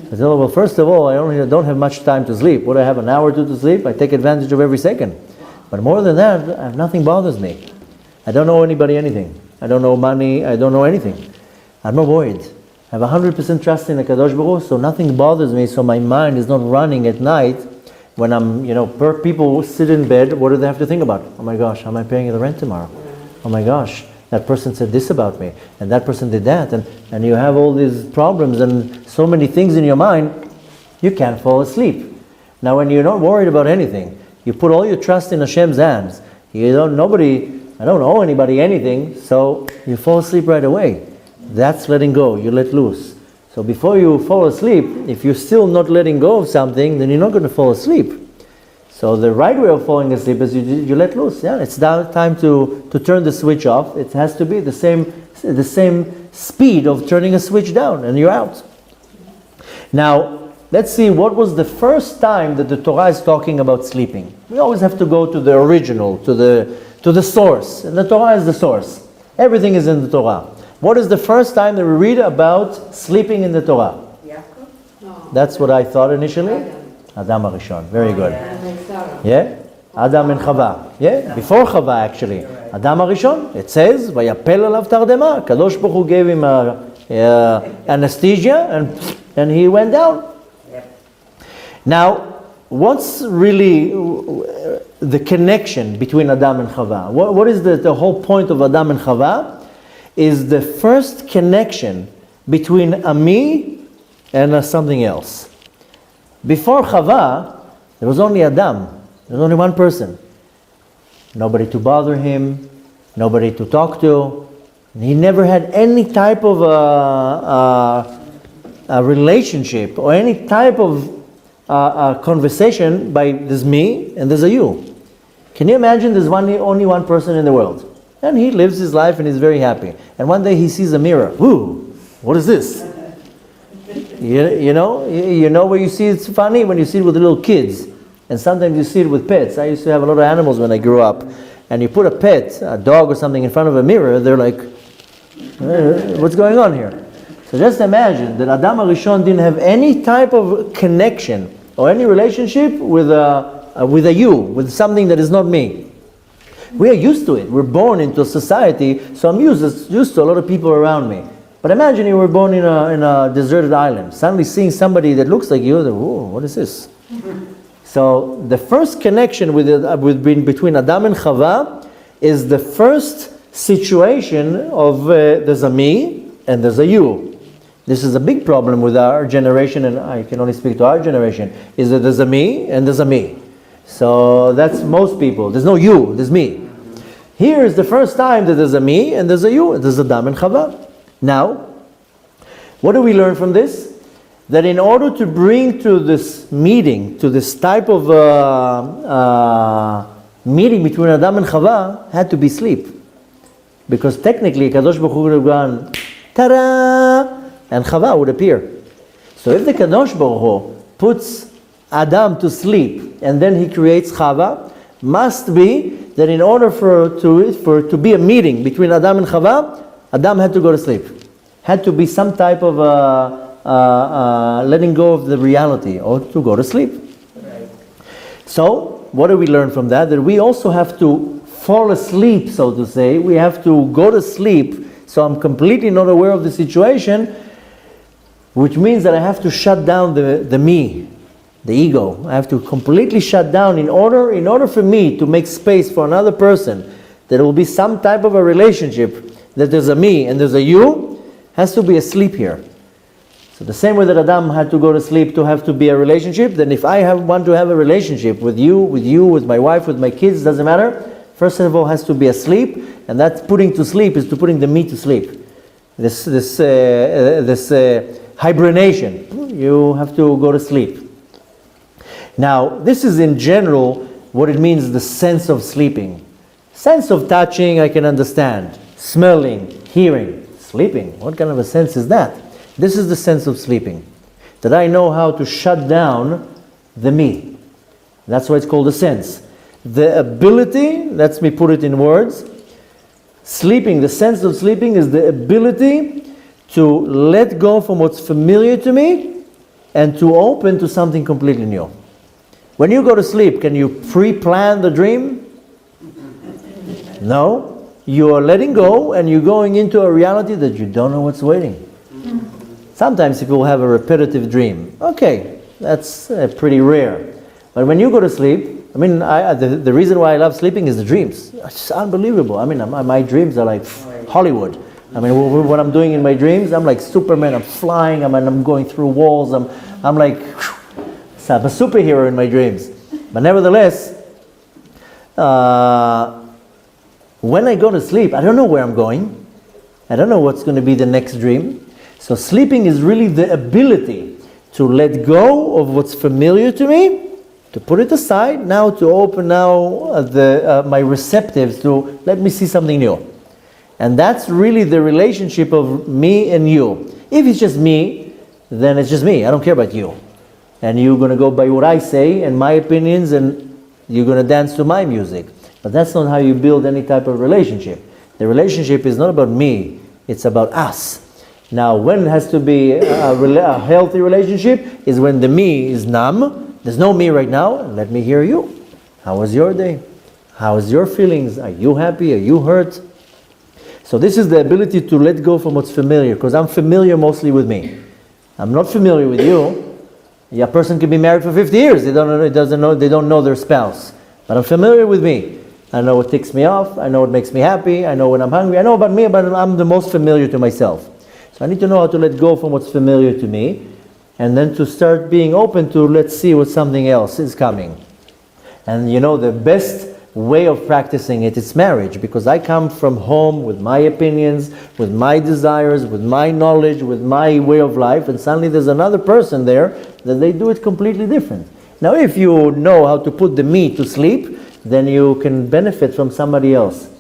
I said, well, first of all, I don't have much time to sleep. What, I have an hour or two to sleep? I take advantage of every second. But more than that, nothing bothers me. I don't owe anybody anything. I don't owe money. I don't know anything. I'm not worried. I have 100% trust in the Kadosh Baruch Hu, so nothing bothers me, so my mind is not running at night when I'm, people sit in bed, what do they have to think about? Oh my gosh, how am I paying the rent tomorrow? Oh my gosh, that person said this about me, and that person did that, and you have all these problems and so many things in your mind, you can't fall asleep. Now when you're not worried about anything, you put all your trust in Hashem's hands, I don't owe anybody anything, so you fall asleep right away. That's letting go, you let loose. So before you fall asleep, if you're still not letting go of something, then you're not going to fall asleep. So the right way of falling asleep is you let loose. Yeah, it's now time to turn the switch off. It has to be the same speed of turning a switch down, and you're out. Now, let's see what was the first time that the Torah is talking about sleeping. We always have to go to the original, to the source. And the Torah is the source. Everything is in the Torah. What is the first time that we read about sleeping in the Torah? That's what I thought initially. Adam HaRishon. Very good. Yeah? Adam and Chava. Yeah? Before Chava actually. Adam HaRishon. It says, Vayapel alav tardema. Kadosh Baruch Hu gave him anesthesia and he went down. Now, what's really the connection between Adam and Chava? What is the whole point of Adam and Chava? Is the first connection between a me and something else. Before Chava, there was only Adam. There was only one person. Nobody to bother him, nobody to talk to. He never had any type of a relationship or any type of conversation by there's me and there's a you. Can you imagine there's only one person in the world? And he lives his life and he's very happy. And one day he sees a mirror. Ooh, what is this? You know where you see it's funny? When you see it with little kids. And sometimes you see it with pets. I used to have a lot of animals when I grew up. And you put a pet, a dog or something in front of a mirror, they're like, what's going on here? So just imagine that Adam HaRishon didn't have any type of connection or any relationship with a you, with something that is not me. We are used to it. We're born into a society, so I'm used to a lot of people around me. But imagine you were born in a deserted island. Suddenly seeing somebody that looks like you, whoa, what is this? So the first connection between Adam and Chava is the first situation of there's a me and there's a you. This is a big problem with our generation, and I can only speak to our generation, is that there's a me and there's a me. So that's most people. There's no you, there's me. Here is the first time that there's a me and there's a you, there's Adam and Chava. Now, what do we learn from this? That in order to bring to this meeting, to this type of meeting between Adam and Chava, had to be sleep. Because technically, Kadosh Baruch Hu would have gone, ta-da! And Chava would appear. So if the Kadosh Baruch Hu puts Adam to sleep, and then he creates Chava, must be that in order for to be a meeting between Adam and Chava, Adam had to go to sleep. Had to be some type of letting go of the reality, or to go to sleep. Right. So, what do we learn from that? That we also have to fall asleep, so to say. We have to go to sleep, so I'm completely not aware of the situation, which means that I have to shut down the me, the ego. I have to completely shut down in order for me to make space for another person, that there will be some type of a relationship, that there's a me and there's a you, has to be a sleep here. So the same way that Adam had to go to sleep to have to be a relationship, then if I want to have a relationship with you, with my wife, with my kids, doesn't matter, first of all has to be asleep, and that putting to sleep is to putting the me to sleep. This hibernation. You have to go to sleep. Now, this is in general what it means, the sense of sleeping. Sense of touching, I can understand. Smelling, hearing, sleeping. What kind of a sense is that? This is the sense of sleeping. That I know how to shut down the me. That's why it's called a sense. The ability, let me put it in words, sleeping, the sense of sleeping is the ability to let go from what's familiar to me and to open to something completely new. When you go to sleep, can you pre-plan the dream? No. You are letting go and you're going into a reality that you don't know what's waiting. Sometimes people have a repetitive dream. Okay, that's pretty rare. But when you go to sleep, I mean, the reason why I love sleeping is the dreams. It's just unbelievable. I mean, my dreams are like Hollywood. I mean, what I'm doing in my dreams, I'm like Superman. I'm flying. I'm going through walls. I'm like, I'm a superhero in my dreams. But nevertheless, when I go to sleep, I don't know where I'm going. I don't know what's going to be the next dream. So sleeping is really the ability to let go of what's familiar to me, to put it aside, now to open my receptives to let me see something new. And that's really the relationship of me and you. If it's just me, then it's just me. I don't care about you. And you're going to go by what I say and my opinions, and you're going to dance to my music. But that's not how you build any type of relationship. The relationship is not about me, it's about us. Now, when it has to be a healthy relationship is when the me is numb. There's no me right now. Let me hear you. How was your day? How is your feelings? Are you happy? Are you hurt? So this is the ability to let go from what's familiar, because I'm familiar mostly with me. I'm not familiar with you. A person can be married for 50 years. They don't know their spouse. But I'm familiar with me. I know what ticks me off. I know what makes me happy. I know when I'm hungry. I know about me, but I'm the most familiar to myself. So I need to know how to let go from what's familiar to me, and then to start being open to, let's see what something else is coming. And the best way of practicing it is marriage, because I come from home with my opinions, with my desires, with my knowledge, with my way of life, and suddenly there's another person there that they do it completely different. Now, if you know how to put the me to sleep, then you can benefit from somebody else.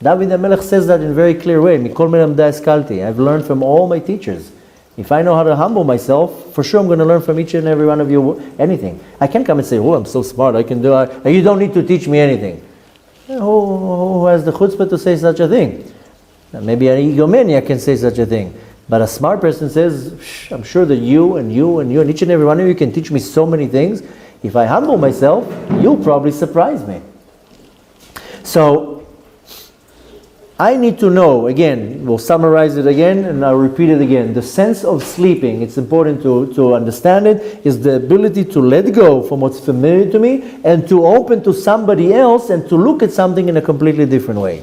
David HaMelech says that in a very clear way. Mikol melamdai eskalti. I've learned from all my teachers. If I know how to humble myself, for sure I'm going to learn from each and every one of you anything. I can't come and say, oh, I'm so smart, I can do it. You don't need to teach me anything. Who has the chutzpah to say such a thing? Maybe an egomaniac can say such a thing. But a smart person says, I'm sure that you and each and every one of you can teach me so many things. If I humble myself, you'll probably surprise me. So, I need to know, again, we'll summarize it again and I'll repeat it again. The sense of sleeping, it's important to understand it, is the ability to let go from what's familiar to me and to open to somebody else and to look at something in a completely different way.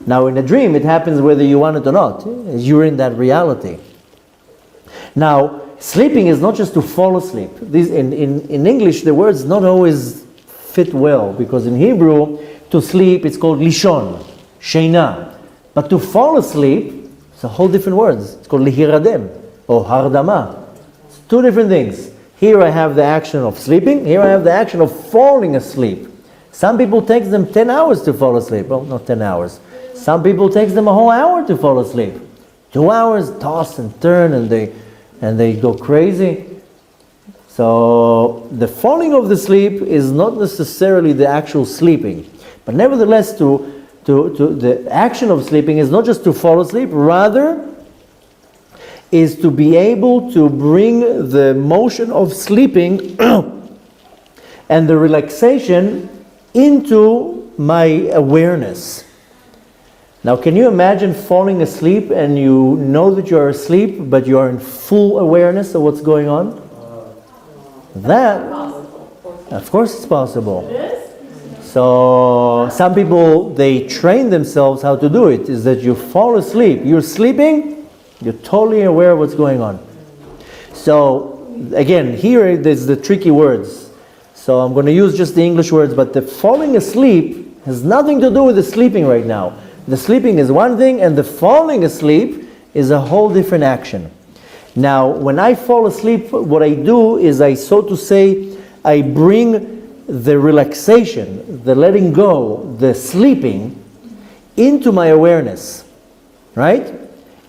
Now in a dream, it happens whether you want it or not. You're in that reality. Now, sleeping is not just to fall asleep. In English, the words not always fit well, because in Hebrew, to sleep, it's called lishon. Sheina. But to fall asleep, it's a whole different words. It's called lihiradem or hardama. It's two different things. Here I have the action of sleeping. Here I have the action of falling asleep. Some people takes them 10 hours to fall asleep. Well, not 10 hours. Some people takes them a whole hour to fall asleep. 2 hours, toss and turn, and they go crazy. So the falling of the sleep is not necessarily the actual sleeping, but nevertheless the action of sleeping is not just to fall asleep, rather is to be able to bring the motion of sleeping and the relaxation into my awareness. Now, can you imagine falling asleep and you know that you are asleep, but you are in full awareness of what's going on? That, of course it's possible. So some people, they train themselves how to do it, is that you fall asleep. You're sleeping, you're totally aware of what's going on. So again, here there's the tricky words. So I'm going to use just the English words, but the falling asleep has nothing to do with the sleeping right now. The sleeping is one thing, and the falling asleep is a whole different action. Now, when I fall asleep, what I do is I, so to say, I bring the relaxation, the letting go, the sleeping into my awareness, right?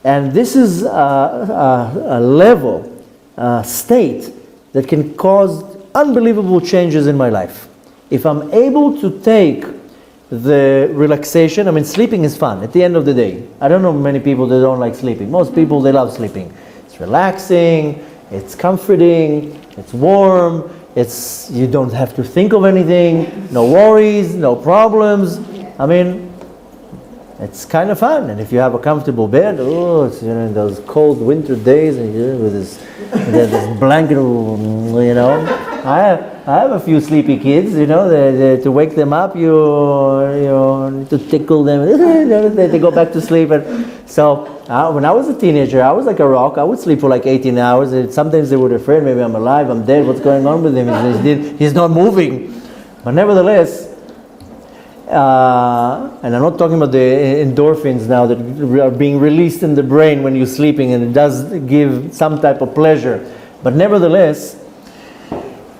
And this is a level, a state that can cause unbelievable changes in my life. If I'm able to take the relaxation, I mean, sleeping is fun at the end of the day. I don't know many people that don't like sleeping. Most people, they love sleeping. It's relaxing, it's comforting, it's warm, it's, you don't have to think of anything, no worries, no problems. I mean, it's kind of fun. And if you have a comfortable bed, oh, it's, you know, in those cold winter days, and you know, with this blanket, you know. I have a few sleepy kids, you know, to wake them up, you need to tickle them, they go back to sleep. And so when I was a teenager, I was like a rock. I would sleep for like 18 hours. And sometimes they were afraid, maybe I'm alive, I'm dead, what's going on with him? He's not moving. But nevertheless, and I'm not talking about the endorphins now that are being released in the brain when you're sleeping, and it does give some type of pleasure. But nevertheless,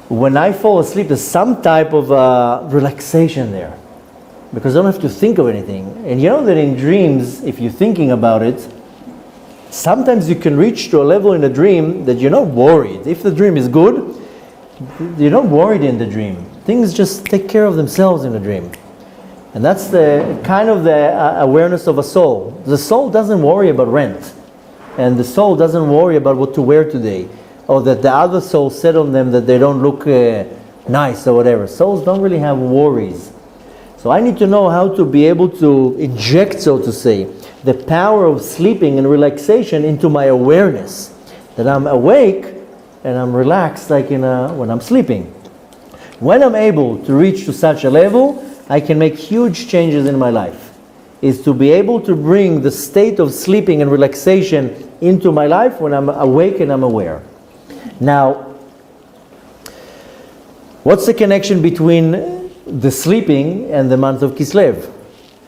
when I fall asleep, there's some type of relaxation there, because I don't have to think of anything. And you know that in dreams, if you're thinking about it, sometimes you can reach to a level in a dream that you're not worried. If the dream is good, you're not worried in the dream. Things just take care of themselves in the dream. And that's the kind of the awareness of a soul. The soul doesn't worry about rent, and the soul doesn't worry about what to wear today, or that the other soul said on them that they don't look nice or whatever. Souls don't really have worries. So I need to know how to be able to inject, so to say, the power of sleeping and relaxation into my awareness, that I'm awake and I'm relaxed like when I'm sleeping. When I'm able to reach to such a level, I can make huge changes in my life. Is to be able to bring the state of sleeping and relaxation into my life when I'm awake and I'm aware. Now, what's the connection between the sleeping and the month of Kislev?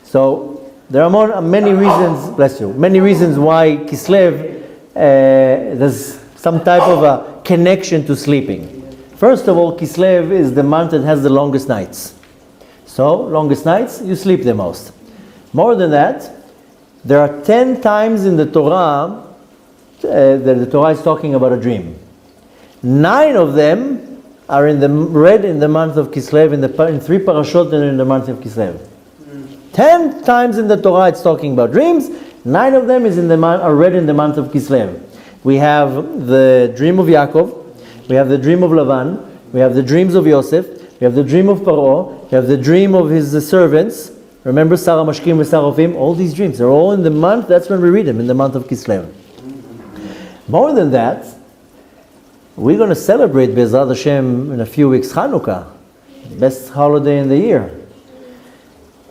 So there are many reasons, bless you, many reasons why Kislev, there's some type of a connection to sleeping. First of all, Kislev is the month that has the longest nights. So, longest nights, you sleep the most. More than that, there are 10 times in the Torah that the Torah is talking about a dream. 9 of them are read in the month of Kislev, in 3 parashot and in the month of Kislev. 10 times in the Torah it's talking about dreams. 9 of them are read in the month of Kislev. We have the dream of Yaakov, we have the dream of Lavan, we have the dreams of Yosef, we have the dream of Paro, we have the dream of his servants. Remember Sarah Mashkim and Sarofim? All these dreams, they're all in the month, that's when we read them, in the month of Kislev. More than that, we're going to celebrate Be'ezrat Hashem in a few weeks Hanukkah, best holiday in the year.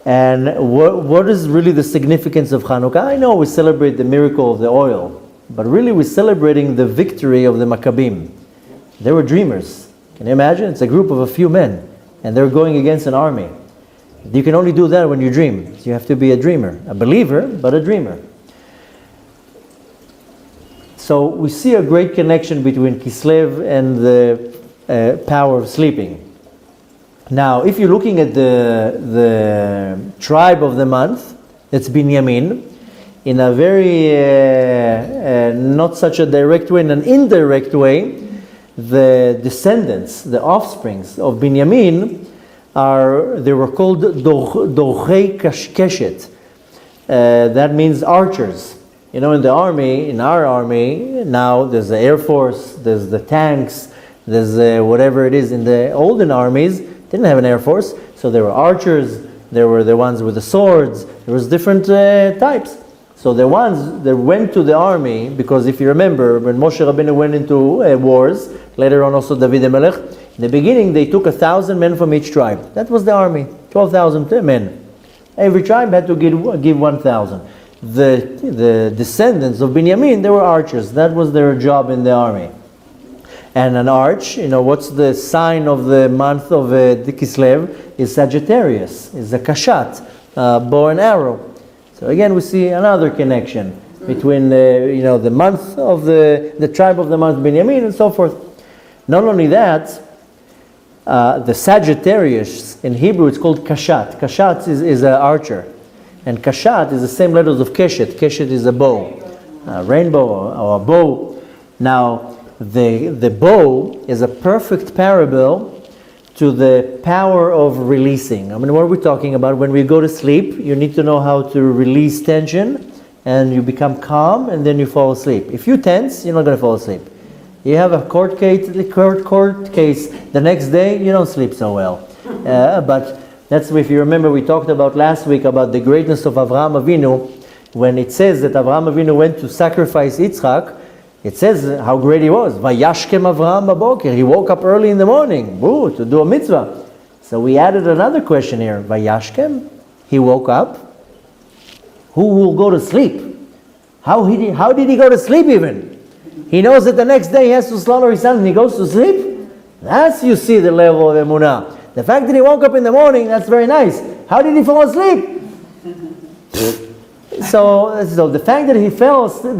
And what is really the significance of Hanukkah? I know we celebrate the miracle of the oil, but really we're celebrating the victory of the Maccabim. They were dreamers. Can you imagine? It's a group of a few men, and they're going against an army. You can only do that when you dream. So you have to be a dreamer, a believer, but a dreamer. So we see a great connection between Kislev and the power of sleeping. Now, if you're looking at the tribe of the month, it's Binyamin, in a very not such a direct way, in an indirect way, the descendants, the offsprings of Binyamin they were called Dorchei Kashkeshet. That means archers. You know, in our army, now there's the Air Force, there's the tanks, there's whatever it is. In the olden armies, didn't have an Air Force, so there were archers, there were the ones with the swords, there was different types. So the ones that went to the army, because if you remember, when Moshe Rabbeinu went into wars, later on also David HaMelech, in the beginning they took 1,000 men from each tribe. That was the army, 12,000 men. Every tribe had to give 1,000. The descendants of Binyamin, they were archers. That was their job in the army. And an arch, you know, what's the sign of the month of the Kislev? Is Sagittarius, is a kashat, bow and arrow. So again, we see another connection. between the month of the tribe of the month Benjamin and so forth. Not only that, the Sagittarius in Hebrew it's called kashat. Kashat is an archer, and kashat is the same letters of keshet. Keshet is a bow, a rainbow or a bow. Now the bow is a perfect parable to the power of releasing. I mean, what are we talking about? When we go to sleep, you need to know how to release tension, and you become calm, and then you fall asleep. If you tense, you're not going to fall asleep. You have a court case, the next day, you don't sleep so well. But that's, if you remember, we talked about last week about the greatness of Avraham Avinu. When it says that Avraham Avinu went to sacrifice Yitzchak, it says how great he was. Vayashkem Avraham baboker. He woke up early in the morning to do a mitzvah. So we added another question here. Vayashkem, he woke up. Who will go to sleep? How did he go to sleep even? He knows that the next day he has to slaughter his son and he goes to sleep? That's, you see, the level of emunah. The fact that he woke up in the morning, that's very nice. How did he fall asleep? So the fact that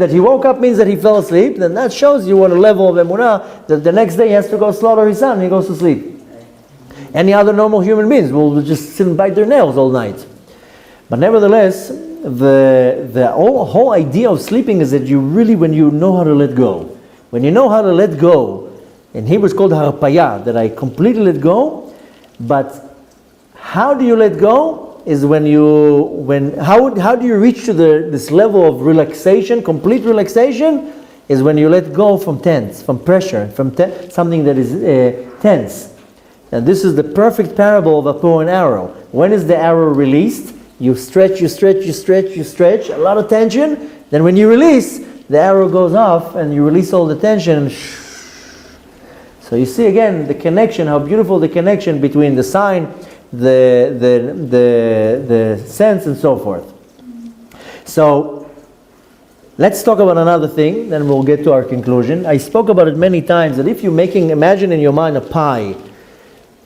he woke up means that he fell asleep, then that shows you what a level of emunah, that the next day he has to go slaughter his son and he goes to sleep. Any other normal human beings will just sit and bite their nails all night. But nevertheless, the whole idea of sleeping is that you really, when you know how to let go, in Hebrew it's called harpaya, that I completely let go. But how do you let go? Is how do you reach to this level of relaxation, complete relaxation? Is when you let go from tense, from pressure, from something that is tense. And this is the perfect parable of a bow and arrow. When is the arrow released? You stretch, a lot of tension. Then when you release, the arrow goes off and you release all the tension. So you see again the connection, how beautiful the connection between the sign, the sense and so forth. So let's talk about another thing, then we'll get to our conclusion. I spoke about it many times, that if you're imagine in your mind a pie,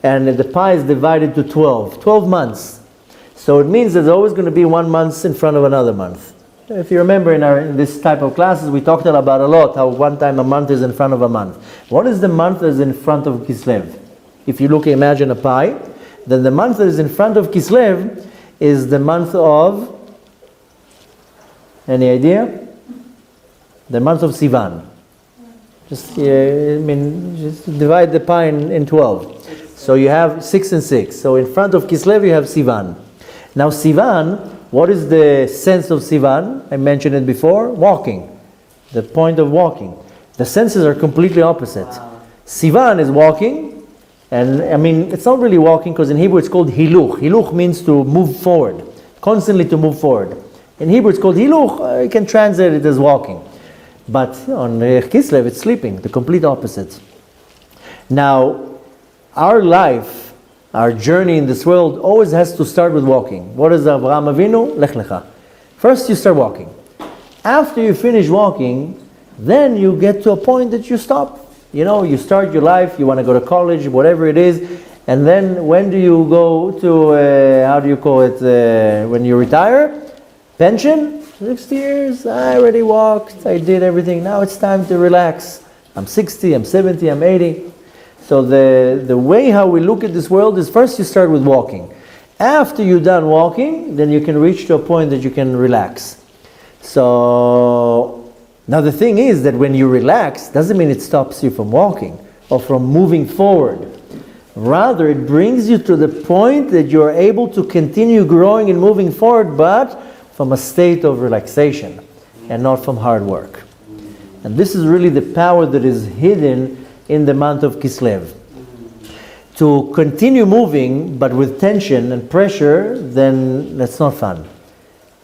and the pie is divided to 12 months. So it means there's always going to be 1 month in front of another month. If you remember in this type of classes, we talked about a lot, how one time a month is in front of a month. What is the month that is in front of Kislev? If you imagine a pie, then the month that is in front of Kislev is the month of, any idea? The month of Sivan. Just divide the pie in 12. So you have 6 and 6. So in front of Kislev you have Sivan. Now Sivan, what is the sense of Sivan? I mentioned it before, walking. The point of walking. The senses are completely opposite. Wow. Sivan is walking, and it's not really walking, because in Hebrew it's called hiluch. Hiluch means to move forward, constantly to move forward. In Hebrew it's called hiluch, you can translate it as walking. But on Kislev it's sleeping, the complete opposite. Now, our life, our journey in this world always has to start with walking. What is Avraham Avinu? Lech lecha. First you start walking. After you finish walking, then you get to a point that you stop. You start your life, you want to go to college, whatever it is, and then when do you go to, when you retire? Pension? 60 years, I already walked, I did everything, now it's time to relax. I'm 60, I'm 70, I'm 80. So the way how we look at this world is first you start with walking. After you're done walking, then you can reach to a point that you can relax. So now the thing is that when you relax, doesn't mean it stops you from walking or from moving forward. Rather, it brings you to the point that you're able to continue growing and moving forward, but from a state of relaxation and not from hard work. And this is really the power that is hidden in the month of Kislev. To continue moving, but with tension and pressure, then that's not fun.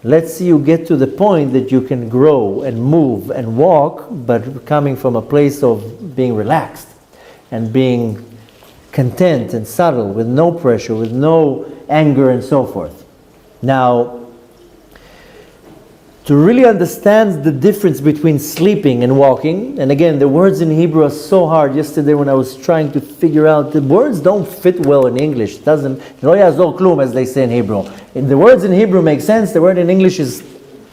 Let's see you get to the point that you can grow and move and walk, but coming from a place of being relaxed and being content and subtle, with no pressure, with no anger and so forth. Now, to really understand the difference between sleeping and walking, and again, the words in Hebrew are so hard. Yesterday when I was trying to figure out, the words don't fit well in English. It doesn't, lo yazor klum, as they say in Hebrew. And the words in Hebrew make sense, the word in English is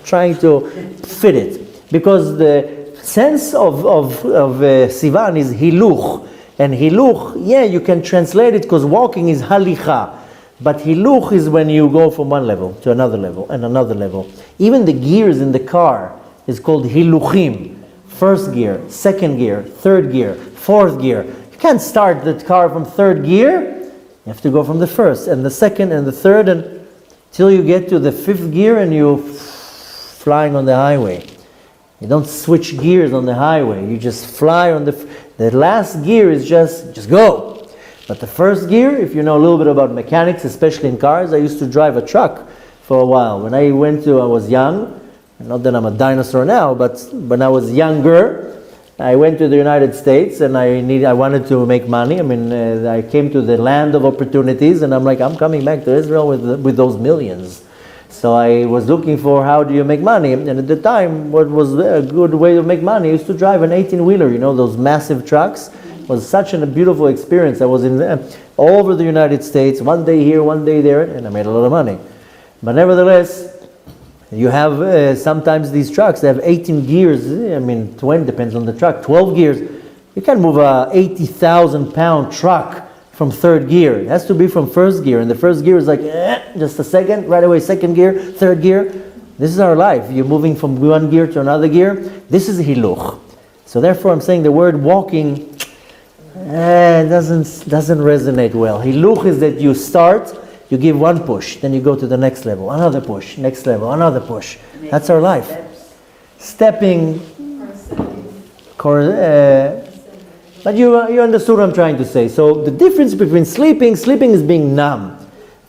trying to fit it. Because the sense of Sivan is hiluch. And hiluch, yeah, you can translate it because walking is halicha. But hiluch is when you go from one level to another level and another level. Even the gears in the car is called hiluchim. First gear, second gear, third gear, fourth gear. You can't start the car from third gear. You have to go from the first and the second and the third until you get to the fifth gear and you're flying on the highway. You don't switch gears on the highway. You just fly on the last gear is just go. But the first gear, if you know a little bit about mechanics, especially in cars, I used to drive a truck for a while. When I was young, not that I'm a dinosaur now, but when I was younger, I went to the United States and I wanted to make money. I mean, I came to the land of opportunities and I'm like, I'm coming back to Israel with those millions. So I was looking for how do you make money. And at the time, what was a good way to make money is to drive an 18-wheeler, those massive trucks. It was such a beautiful experience. I was in all over the United States, one day here, one day there, and I made a lot of money. But nevertheless, you have sometimes these trucks, they have 18 gears, 20 depends on the truck, 12 gears. You can't move a 80,000 pound truck from third gear. It has to be from first gear. And the first gear is like, just a second, right away, second gear, third gear. This is our life. You're moving from one gear to another gear. This is hiluch. So therefore I'm saying the word walking doesn't resonate well. Hiluch is that you start, you give one push, then you go to the next level, another push, next level, another push. That's our life. Stepping. But you understood what I'm trying to say. So the difference between sleeping is being numb.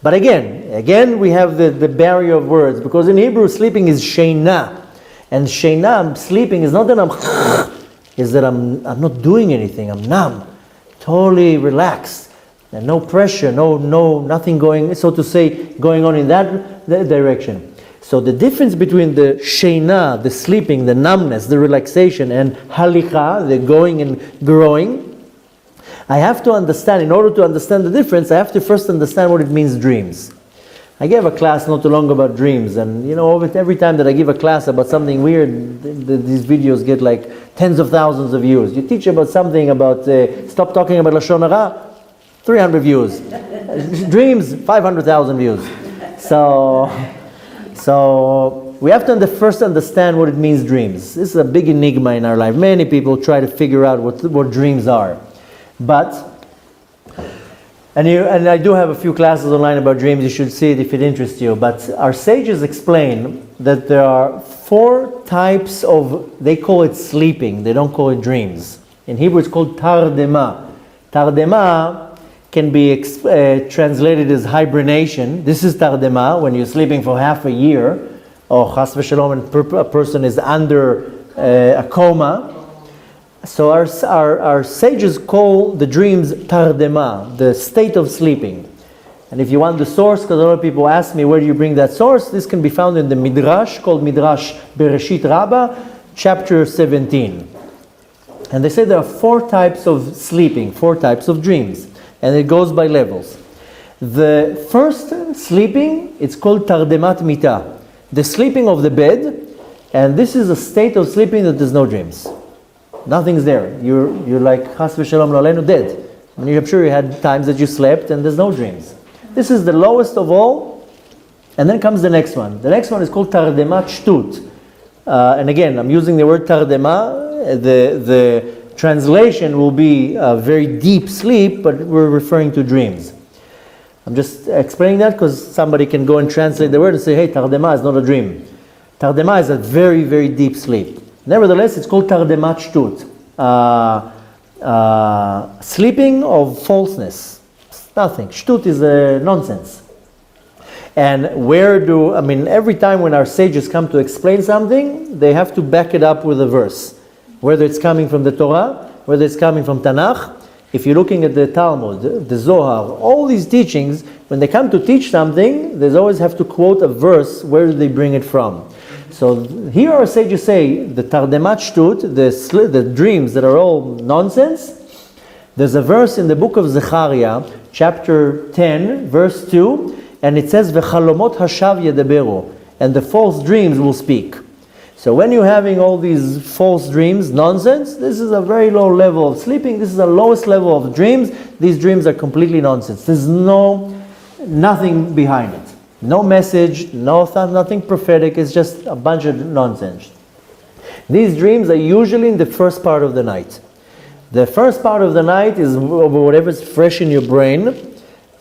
But again we have the barrier of words, because in Hebrew sleeping is sheina. And sheina, sleeping is not that is that I'm not doing anything, I'm numb, totally relaxed. And no pressure, nothing going, so to say, going on in that direction. So the difference between the sheina, the sleeping, the numbness, the relaxation, and halicha, the going and growing, I have to understand, in order to understand the difference, I have to first understand what it means dreams. I gave a class not too long about dreams, and every time that I give a class about something weird, these videos get like tens of thousands of views. You teach about something about, stop talking about Lashon Hara, 300 views. Dreams, 500,000 views. So we have to first understand what it means, dreams. This is a big enigma in our life. Many people try to figure out what dreams are. And I do have a few classes online about dreams. You should see it if it interests you. But our sages explain that there are 4 types of, they call it sleeping. They don't call it dreams. In Hebrew it's called tardema. Tardema can be translated as hibernation. This is tardema, when you're sleeping for half a year, or chas v'shalom, and a person is under a coma. So our sages call the dreams tardema, the state of sleeping. And if you want the source, because a lot of people ask me, where do you bring that source? This can be found in the Midrash, called Midrash Bereshit Rabbah, chapter 17. And they say there are 4 types of sleeping, 4 types of dreams. And it goes by levels. The first sleeping, it's called tardemat mita, the sleeping of the bed. And this is a state of sleeping that there's no dreams. Nothing's there. You're like chas v'shalom lo aleinu, dead. I'm sure you had times that you slept and there's no dreams. This is the lowest of all. And then comes the next one. The next one is called tardemat shtut. And again, I'm using the word tardema. The translation will be a very deep sleep, but we're referring to dreams. I'm just explaining that because somebody can go and translate the word and say, hey, tardema is not a dream. Tardema is a very, very deep sleep. Nevertheless, it's called tardemat shtut. Sleeping of falseness. Nothing. Shtut is nonsense. And every time when our sages come to explain something, they have to back it up with a verse. Whether it's coming from the Torah, whether it's coming from Tanakh. If you're looking at the Talmud, the Zohar, all these teachings, when they come to teach something, they always have to quote a verse. Where do they bring it from? So here our sages say, the tardemat shtut, the dreams that are all nonsense. There's a verse in the book of Zechariah, chapter 10, verse 2, and it says, V'chalomot hashav yedaberu. and the false dreams will speak. So when you're having all these false dreams, nonsense, this is a very low level of sleeping. This is the lowest level of dreams. These dreams are completely nonsense. There's nothing behind it. No message, nothing prophetic. It's just a bunch of nonsense. These dreams are usually in the first part of the night. The first part of the night is whatever's fresh in your brain,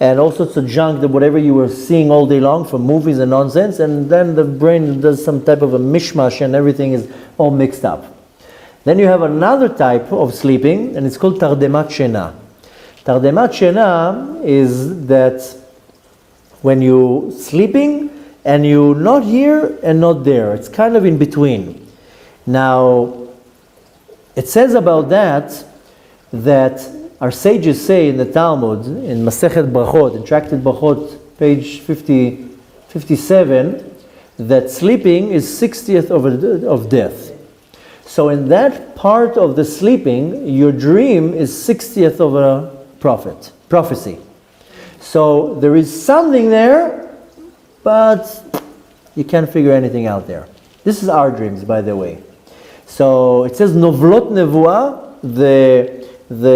and all sorts of junk, that whatever you were seeing all day long from movies and nonsense, and then the brain does some type of a mishmash and everything is all mixed up. Then you have another type of sleeping, and it's called tardemat shena. Tardemat shena is that when you're sleeping and you're not here and not there. It's kind of in between. Now, it says about that our sages say in the Talmud, in Masechet Brachot, in Tractate Brachot, page 57, that sleeping is 60th of death. So in that part of the sleeping, your dream is 60th of a prophecy. So there is something there, but you can't figure anything out there. This is our dreams, by the way. So it says Novlot Nevuah, the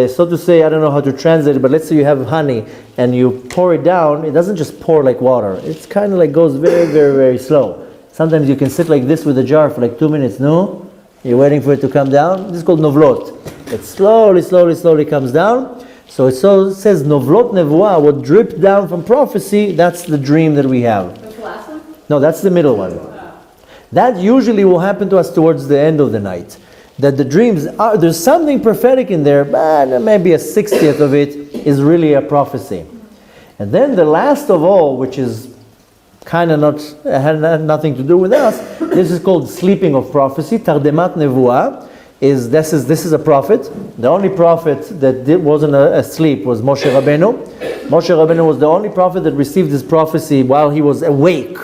so to say, I don't know how to translate it, but let's say you have honey and you pour it down, it doesn't just pour like water. It's kind of like goes very, very, very slow. Sometimes you can sit like this with a jar for like 2 minutes, no? You're waiting for it to come down. This is called novlot. It slowly comes down. So it says novlot nevuah, what dripped down from prophecy, that's the dream that we have. The last one? No, that's the middle one. That usually will happen to us towards the end of the night. That the dreams there's something prophetic in there, but maybe a 60th of it is really a prophecy. And then the last of all, which is kind of had nothing to do with us, this is called sleeping of prophecy. Tardemat nevuah this is a prophet. The only prophet that wasn't asleep was Moshe Rabbeinu. Moshe Rabbeinu was the only prophet that received his prophecy while he was awake.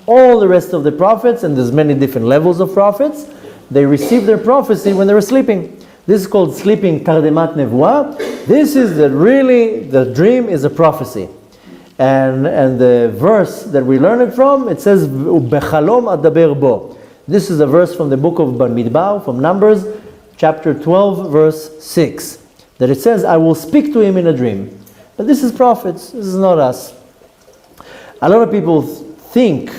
All the rest of the prophets, and there's many different levels of prophets, they received their prophecy when they were sleeping. This is called sleeping tardemat nevuah. This is the dream is a prophecy. And the verse that we learn it from, it says, Bechalom adaber bo. This is a verse from the book of Bamidbar, from Numbers, chapter 12, verse 6. That it says, I will speak to him in a dream. But this is prophets, this is not us. A lot of people think,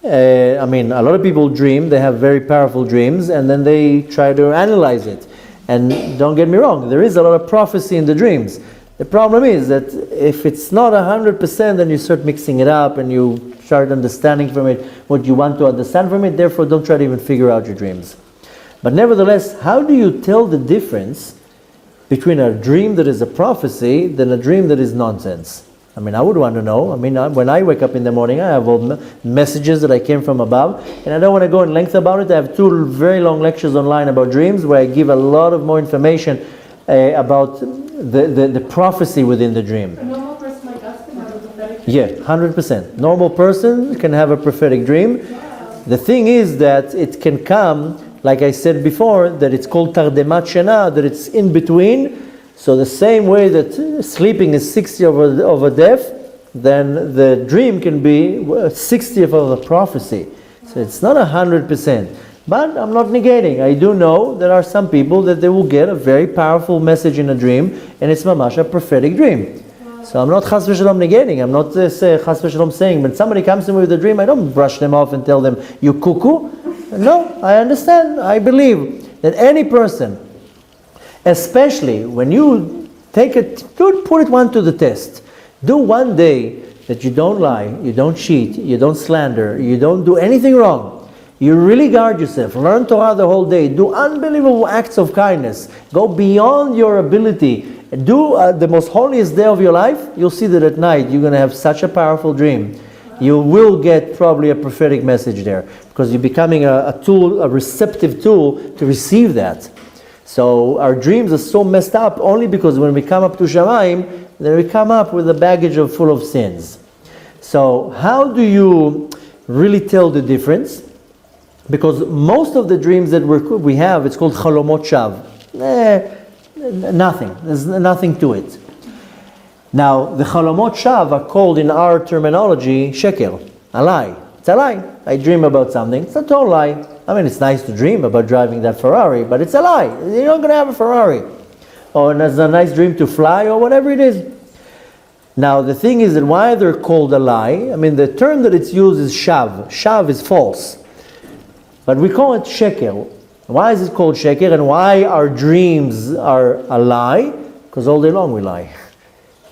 a lot of people dream, they have very powerful dreams, and then they try to analyze it. And don't get me wrong, there is a lot of prophecy in the dreams. The problem is that if it's not 100%, then you start mixing it up and you start understanding from it what you want to understand from it. Therefore, don't try to even figure out your dreams. But nevertheless, how do you tell the difference between a dream that is a prophecy than a dream that is nonsense? I would want to know. When I wake up in the morning, I have all messages that I came from above, and I don't want to go in length about it. I have 2 very long lectures online about dreams where I give a lot of more information about the prophecy within the dream. A normal person like us can have a prophetic dream? Yeah, 100%. Normal person can have a prophetic dream. Wow. The thing is that it can come, like I said before, that it's called tardemat shena, that it's in between. So the same way that sleeping is 60 of a death, then the dream can be 60th of a prophecy. So it's not 100%. But I'm not negating. I do know there are some people that they will get a very powerful message in a dream, and it's mamash a prophetic dream. So I'm not chas v'shalom negating. I'm not chas v'shalom saying, when somebody comes to me with a dream, I don't brush them off and tell them, you cuckoo. No, I understand. I believe that any person, especially when you put it one to the test. Do one day that you don't lie, you don't cheat, you don't slander, you don't do anything wrong. You really guard yourself. Learn Torah the whole day. Do unbelievable acts of kindness. Go beyond your ability. Do the most holiest day of your life. You'll see that at night you're going to have such a powerful dream. You will get probably a prophetic message there, because you're becoming a tool, a receptive tool to receive that. So our dreams are so messed up only because when we come up to Shamayim, then we come up with a baggage full of sins. So how do you really tell the difference? Because most of the dreams that we have, it's called chalomot shav. Nothing. There's nothing to it. Now, the chalomot shav are called in our terminology sheker, a lie. It's a lie. I dream about something. It's a total lie. I mean, it's nice to dream about driving that Ferrari, but it's a lie. You're not going to have a Ferrari. Or it's a nice dream to fly, or whatever it is. Now, the thing is that why they're called a lie, I mean, the term that it's used is shav. Shav is false. But we call it sheker. Why is it called sheker, and why our dreams are a lie? Because all day long we lie.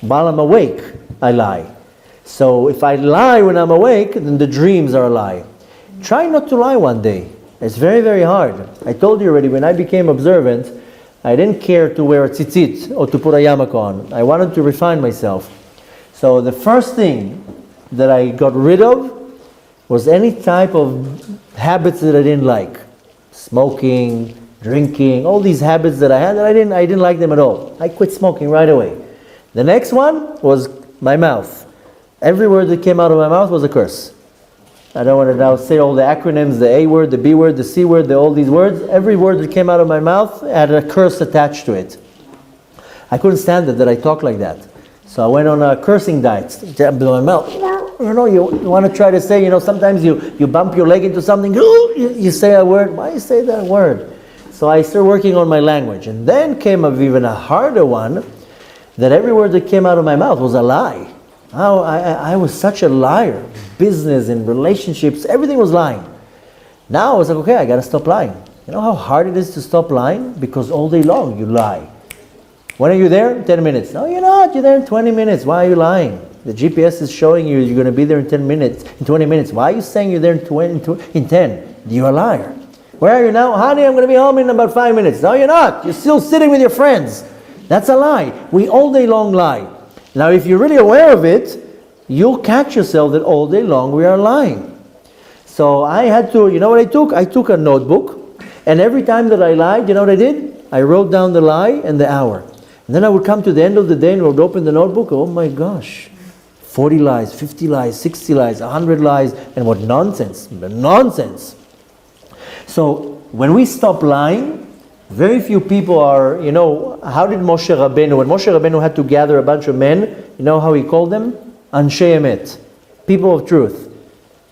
While I'm awake, I lie. So if I lie when I'm awake, then the dreams are a lie. Try not to lie one day. It's very, very hard. I told you already, when I became observant, I didn't care to wear a tzitzit or to put a yarmulke on. I wanted to refine myself. So the first thing that I got rid of was any type of habits that I didn't like. Smoking, drinking, all these habits that I had, that I didn't like them at all. I quit smoking right away. The next one was my mouth. Every word that came out of my mouth was a curse. I don't want to now say all the acronyms, the A word, the B word, the C word, all these words. Every word that came out of my mouth had a curse attached to it. I couldn't stand it that I talk like that. So I went on a cursing diet. My mouth. You want to try to say, sometimes you bump your leg into something, you say a word. Why you say that word? So I started working on my language. And then came even a harder one, that every word that came out of my mouth was a lie. I was such a liar. Business and relationships, everything was lying. Now I was like, okay, I got to stop lying. You know how hard it is to stop lying? Because all day long you lie. When are you there? 10 minutes. No, you're not. You're there in 20 minutes. Why are you lying? The GPS is showing you you're going to be there in 10 minutes, in 20 minutes. Why are you saying you're there in 10? You're a liar. Where are you now? Honey, I'm going to be home in about 5 minutes. No, you're not. You're still sitting with your friends. That's a lie. We all day long lie. Now, if you're really aware of it, you'll catch yourself that all day long we are lying. So I had to, you know what I took? I took a notebook, and every time that I lied, you know what I did? I wrote down the lie and the hour. And then I would come to the end of the day and I would open the notebook, oh my gosh, 40 lies, 50 lies, 60 lies, 100 lies, and what nonsense, nonsense. So when we stop lying, very few people are, how did Moshe Rabbeinu, when Moshe Rabbeinu had to gather a bunch of men, you know how he called them? Anshei Emet, people of truth.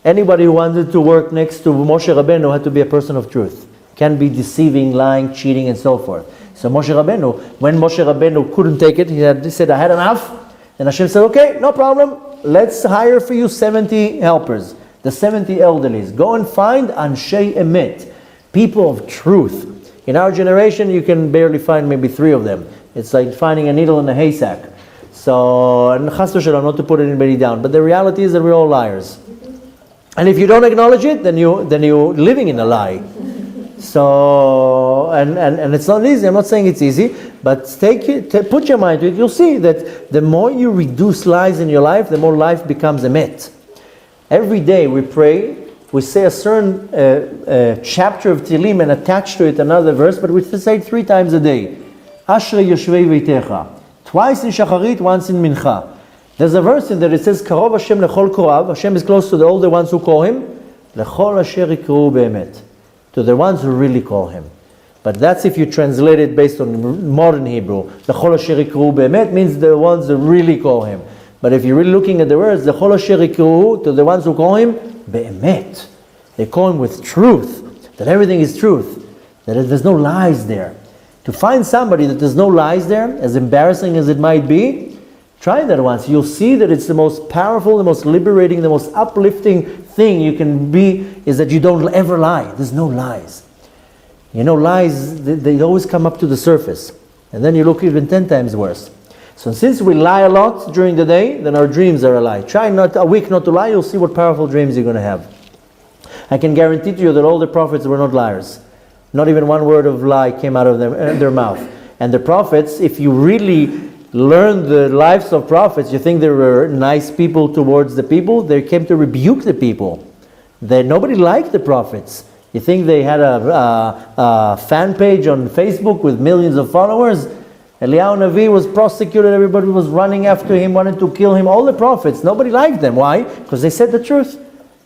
Anybody who wanted to work next to Moshe Rabbeinu had to be a person of truth. Can't be deceiving, lying, cheating, and so forth. So Moshe Rabbeinu, when Moshe Rabbeinu couldn't take it, he said, I had enough. And Hashem said, okay, no problem. Let's hire for you 70 helpers, the 70 elderlies. Go and find Anshei Emet, people of truth. In our generation, you can barely find maybe 3 of them. It's like finding a needle in a haystack. So, and chas v'shalom, not to put anybody down, but the reality is that we're all liars. And if you don't acknowledge it, then you're living in a lie. So, and it's not easy. I'm not saying it's easy, but put your mind to it. You'll see that the more you reduce lies in your life, the more life becomes emet. Every day we pray, we say a certain chapter of Tehillim and attach to it another verse, but we say it 3 times a day. Ashrei yoshvei veitecha. Twice in Shacharit, once in Mincha. There's a verse in there that says, Karov Hashem lechol korav. Hashem is close to all the ones who call Him. Lechol asher yikru be'emet. To the ones who really call Him. But that's if you translate it based on modern Hebrew. Lechol asher yikru be'emet means the ones that really call Him. But if you're really looking at the words, Lechol asher yikru, to the ones who call Him, be'emet. They call Him with truth. That everything is truth. That there's no lies there. To find somebody that there's no lies there, as embarrassing as it might be, try that once. You'll see that it's the most powerful, the most liberating, the most uplifting thing you can be, is that you don't ever lie. There's no lies. Lies, they always come up to the surface. And then you look even 10 times worse. So since we lie a lot during the day, then our dreams are a lie. Try a week not to lie, you'll see what powerful dreams you're going to have. I can guarantee to you that all the prophets were not liars. Not even one word of lie came out of their mouth. And the prophets, if you really learn the lives of prophets, you think they were nice people towards the people. They came to rebuke the people. Nobody liked the prophets. You think they had a fan page on Facebook with millions of followers? Eliyahu Navi was prosecuted. Everybody was running after him, wanted to kill him. All the prophets, nobody liked them. Why? Because they said the truth.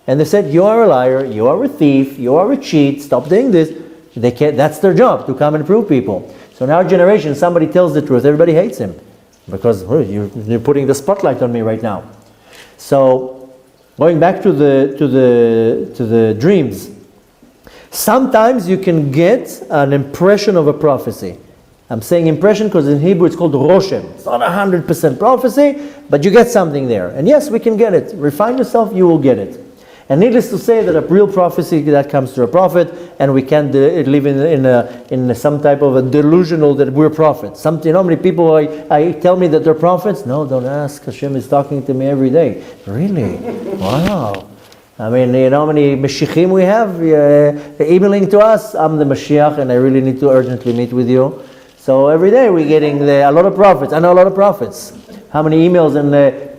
And they said, you are a liar, you are a thief, you are a cheat, stop doing this. That's their job, to come and prove people. So in our generation, somebody tells the truth, everybody hates him. Because you're putting the spotlight on me right now. So Going back to the dreams. Sometimes you can get an impression of a prophecy. I'm saying impression because in Hebrew it's called roshem. It's not 100% prophecy, but you get something there. And yes, we can get it. Refine yourself, you will get it. And needless to say that a real prophecy that comes to a prophet, and we can't live in some type of a delusional that we're prophets. You know how many people I tell me that they're prophets? No, don't ask. Hashem is talking to me every day. Really? Wow. I mean, you know how many Mashiachim we have emailing to us? I'm the Mashiach and I really need to urgently meet with you. So every day we're getting a lot of prophets. I know a lot of prophets. How many emails and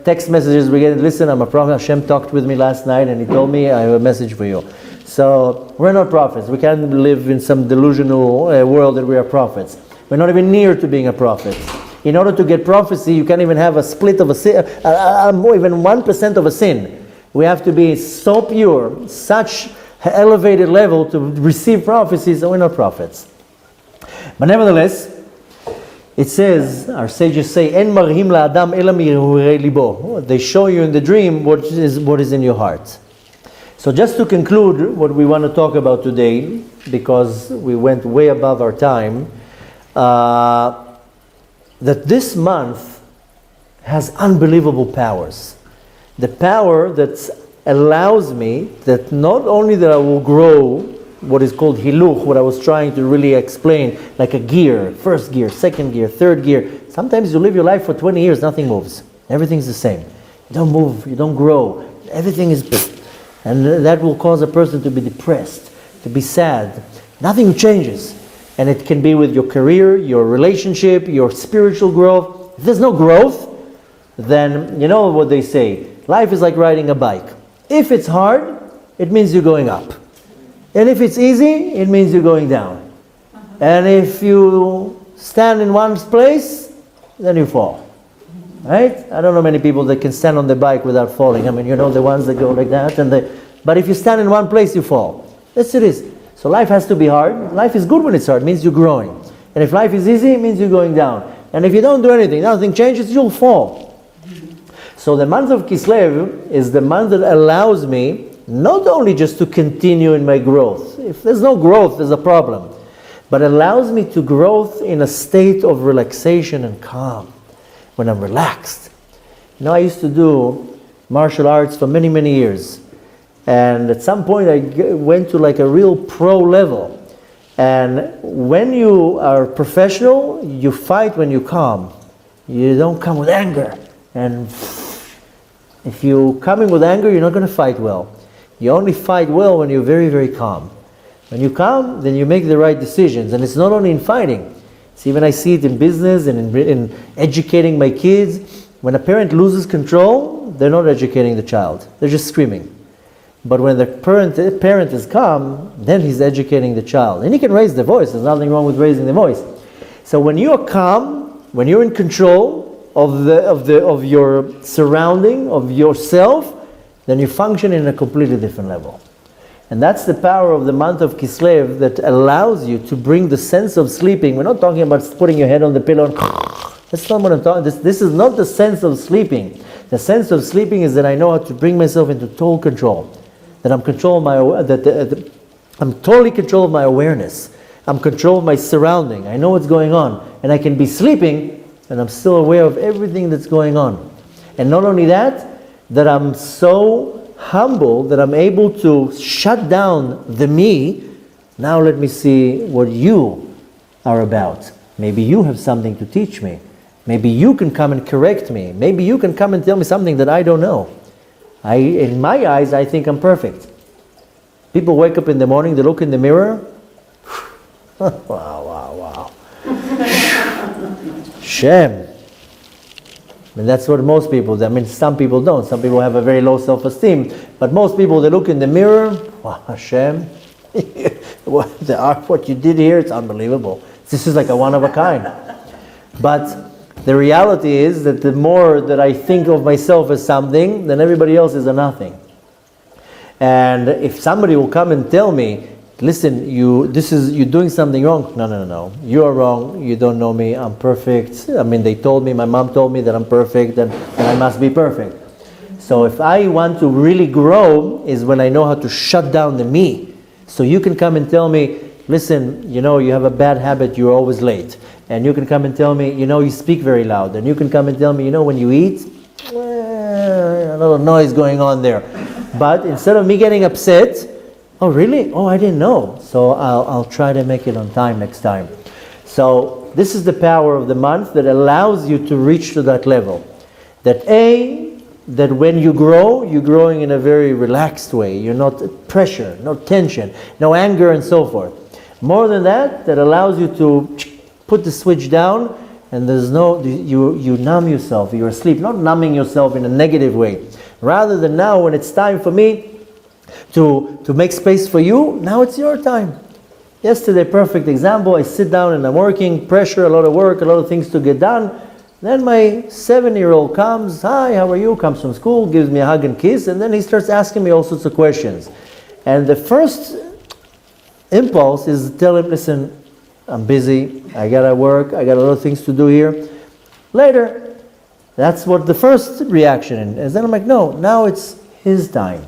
text messages we get? Listen, I'm a prophet. Hashem talked with me last night and he told me I have a message for you. So we're not prophets. We can't live in some delusional world that we are prophets. We're not even near to being a prophet. In order to get prophecy, you can't even have a split of a sin, even 1% of a sin. We have to be so pure, such elevated level to receive prophecies, so we're not prophets. But nevertheless, it says, our sages say, "En marhim la'adam ela mi'irurei libo." They show you in the dream what is in your heart. So just to conclude what we want to talk about today, because we went way above our time, that this month has unbelievable powers. The power that allows me that not only that I will grow what is called hiluch, what I was trying to really explain, like a gear, first gear, second gear, third gear. Sometimes you live your life for 20 years, nothing moves. Everything's the same. You don't move, you don't grow. Everything is and that will cause a person to be depressed, to be sad. Nothing changes. And it can be with your career, your relationship, your spiritual growth. If there's no growth, then you know what they say. Life is like riding a bike. If it's hard, it means you're going up. And if it's easy, it means you're going down. And if you stand in one place, then you fall. Right? I don't know many people that can stand on the bike without falling. I mean, you know the ones that go like that. But if you stand in one place, you fall. That's it is. So life has to be hard. Life is good when it's hard. It means you're growing. And if life is easy, it means you're going down. And if you don't do anything, nothing changes, you'll fall. So the month of Kislev is the month that allows me not only just to continue in my growth. If there's no growth, there's a problem. But allows me to growth in a state of relaxation and calm. When I'm relaxed. You know, I used to do martial arts for many, many years. And at some point I went to like a real pro level. And when you are professional, you fight when you're calm. You don't come with anger. And if you're coming with anger, you're not going to fight well. You only fight well when you're very, very calm. When you're calm, then you make the right decisions. And it's not only in fighting. See, when I see it in business and in educating my kids, when a parent loses control, they're not educating the child. They're just screaming. But when the parent is calm, then he's educating the child. And he can raise the voice. There's nothing wrong with raising the voice. So when you're calm, when you're in control of your surrounding, of yourself, then you function in a completely different level. And that's the power of the month of Kislev that allows you to bring the sense of sleeping. We're not talking about putting your head on the pillow and that's not what I'm talking. This is not the sense of sleeping. The sense of sleeping is that I know how to bring myself into total control. That I'm I'm totally control of my awareness. I'm control of my surrounding. I know what's going on. And I can be sleeping and I'm still aware of everything that's going on. And not only that I'm so humble that I'm able to shut down the me. Now let me see what you are about. Maybe you have something to teach me. Maybe you can come and correct me. Maybe you can come and tell me something that I don't know. In my eyes, I think I'm perfect. People wake up in the morning, they look in the mirror. Wow. Shem. And that's what most people do. I mean, some people don't. Some people have a very low self-esteem. But most people, they look in the mirror. Wow, Hashem. What you did here, it's unbelievable. This is like a one of a kind. But the reality is that the more that I think of myself as something, then everybody else is a nothing. And if somebody will come and tell me, listen, you're doing something wrong. No. You are wrong. You don't know me. I'm perfect. I mean, they told me, my mom told me that I'm perfect and I must be perfect. So if I want to really grow, is when I know how to shut down the me. So you can come and tell me, listen, you have a bad habit, you're always late. And you can come and tell me, you speak very loud. And you can come and tell me, when you eat, a little noise going on there. But instead of me getting upset, oh really? Oh, I didn't know. So I'll try to make it on time next time. So this is the power of the month that allows you to reach to that level. That when you grow, you're growing in a very relaxed way. You're not pressure, no tension, no anger and so forth. More than that allows you to put the switch down, and there's you numb yourself, you're asleep. Not numbing yourself in a negative way. Rather than now, when it's time for me to make space for you, now it's your time. Yesterday, perfect example, I sit down and I'm working, pressure, a lot of work, a lot of things to get done. Then my 7-year-old comes, hi, how are you? Comes from school, gives me a hug and kiss, and then he starts asking me all sorts of questions. And the first impulse is to tell him, listen, I'm busy, I gotta work, I got a lot of things to do here. Later, that's what the first reaction is. Then I'm like, no, now it's his time.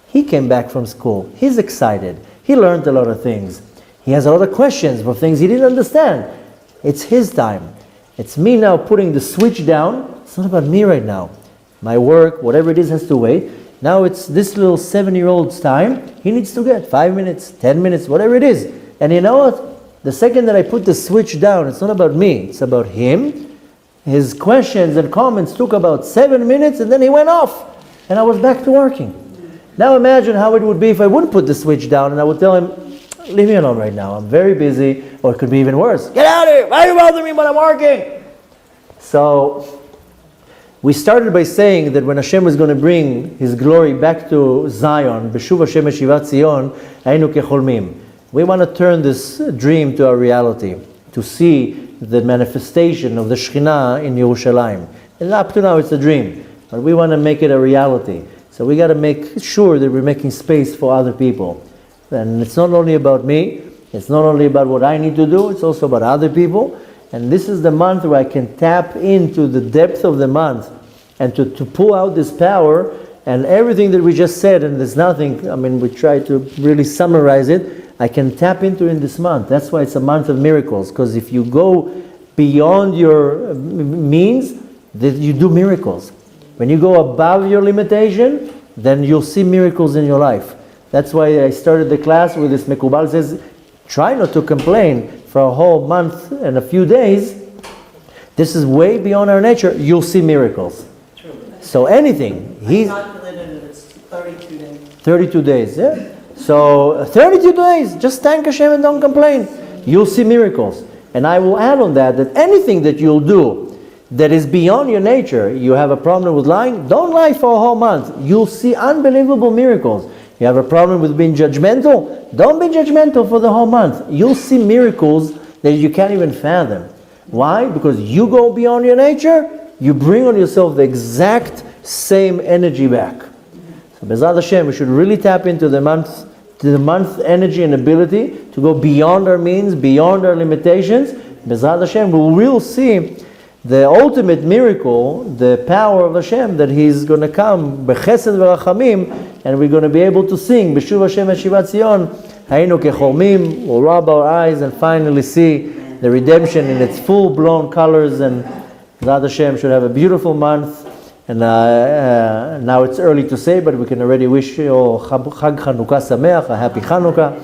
He came back from school, he's excited, he learned a lot of things. He has a lot of questions for things he didn't understand. It's his time. It's me now putting the switch down. It's not about me right now. My work, whatever it is, has to wait. Now it's this little 7-year-old's time. He needs to get 5 minutes, 10 minutes, whatever it is. And you know what? The second that I put the switch down, it's not about me. It's about him. His questions and comments took about 7 minutes, and then he went off. And I was back to working. Now imagine how it would be if I wouldn't put the switch down and I would tell him, leave me alone right now. I'm very busy. Or it could be even worse. Get out of here! Why are you bothering me when I'm working? So we started by saying that when Hashem was going to bring His glory back to Zion, B'shuv Hashem Eshivat Zion, Haynu kecholmim. We want to turn this dream to a reality, to see the manifestation of the Shekhinah in Yerushalayim. And up to now it's a dream, but we want to make it a reality. So we got to make sure that we're making space for other people. And it's not only about me, it's not only about what I need to do, it's also about other people. And this is the month where I can tap into the depth of the month and to pull out this power and everything that we just said, and there's nothing, we try to really summarize it, I can tap into in this month. That's why it's a month of miracles, because if you go beyond your means, that you do miracles. When you go above your limitation, then you'll see miracles in your life. That's why I started the class with this Mekubal says, try not to complain for a whole month and a few days. This is way beyond our nature. You'll see miracles. True. So anything. I calculated it, it's 32 days. 32 days, yeah? So 32 days, just thank Hashem and don't complain. You'll see miracles. And I will add on that anything that you'll do that is beyond your nature, you have a problem with lying, don't lie for a whole month. You'll see unbelievable miracles. You have a problem with being judgmental, don't be judgmental for the whole month. You'll see miracles that you can't even fathom. Why? Because you go beyond your nature, you bring on yourself the exact same energy back. So B'ezrat Hashem, we should really tap into the month energy and ability to go beyond our means, beyond our limitations. B'ezrat Hashem, we will see the ultimate miracle, the power of Hashem, that He's going to come, b'chesed v'rachamim, and we're going to be able to sing, b'shuv Hashem Eshivat Zion, haynu kecholmim, we'll rub our eyes and finally see the redemption in its full-blown colors, and B'ezrat Hashem should have a beautiful month. And now it's early to say, but we can already wish you all Chag Hanukkah Sameach, a happy Hanukkah.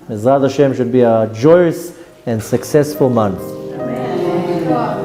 B'ezrat Hashem should be a joyous and successful month. Amen.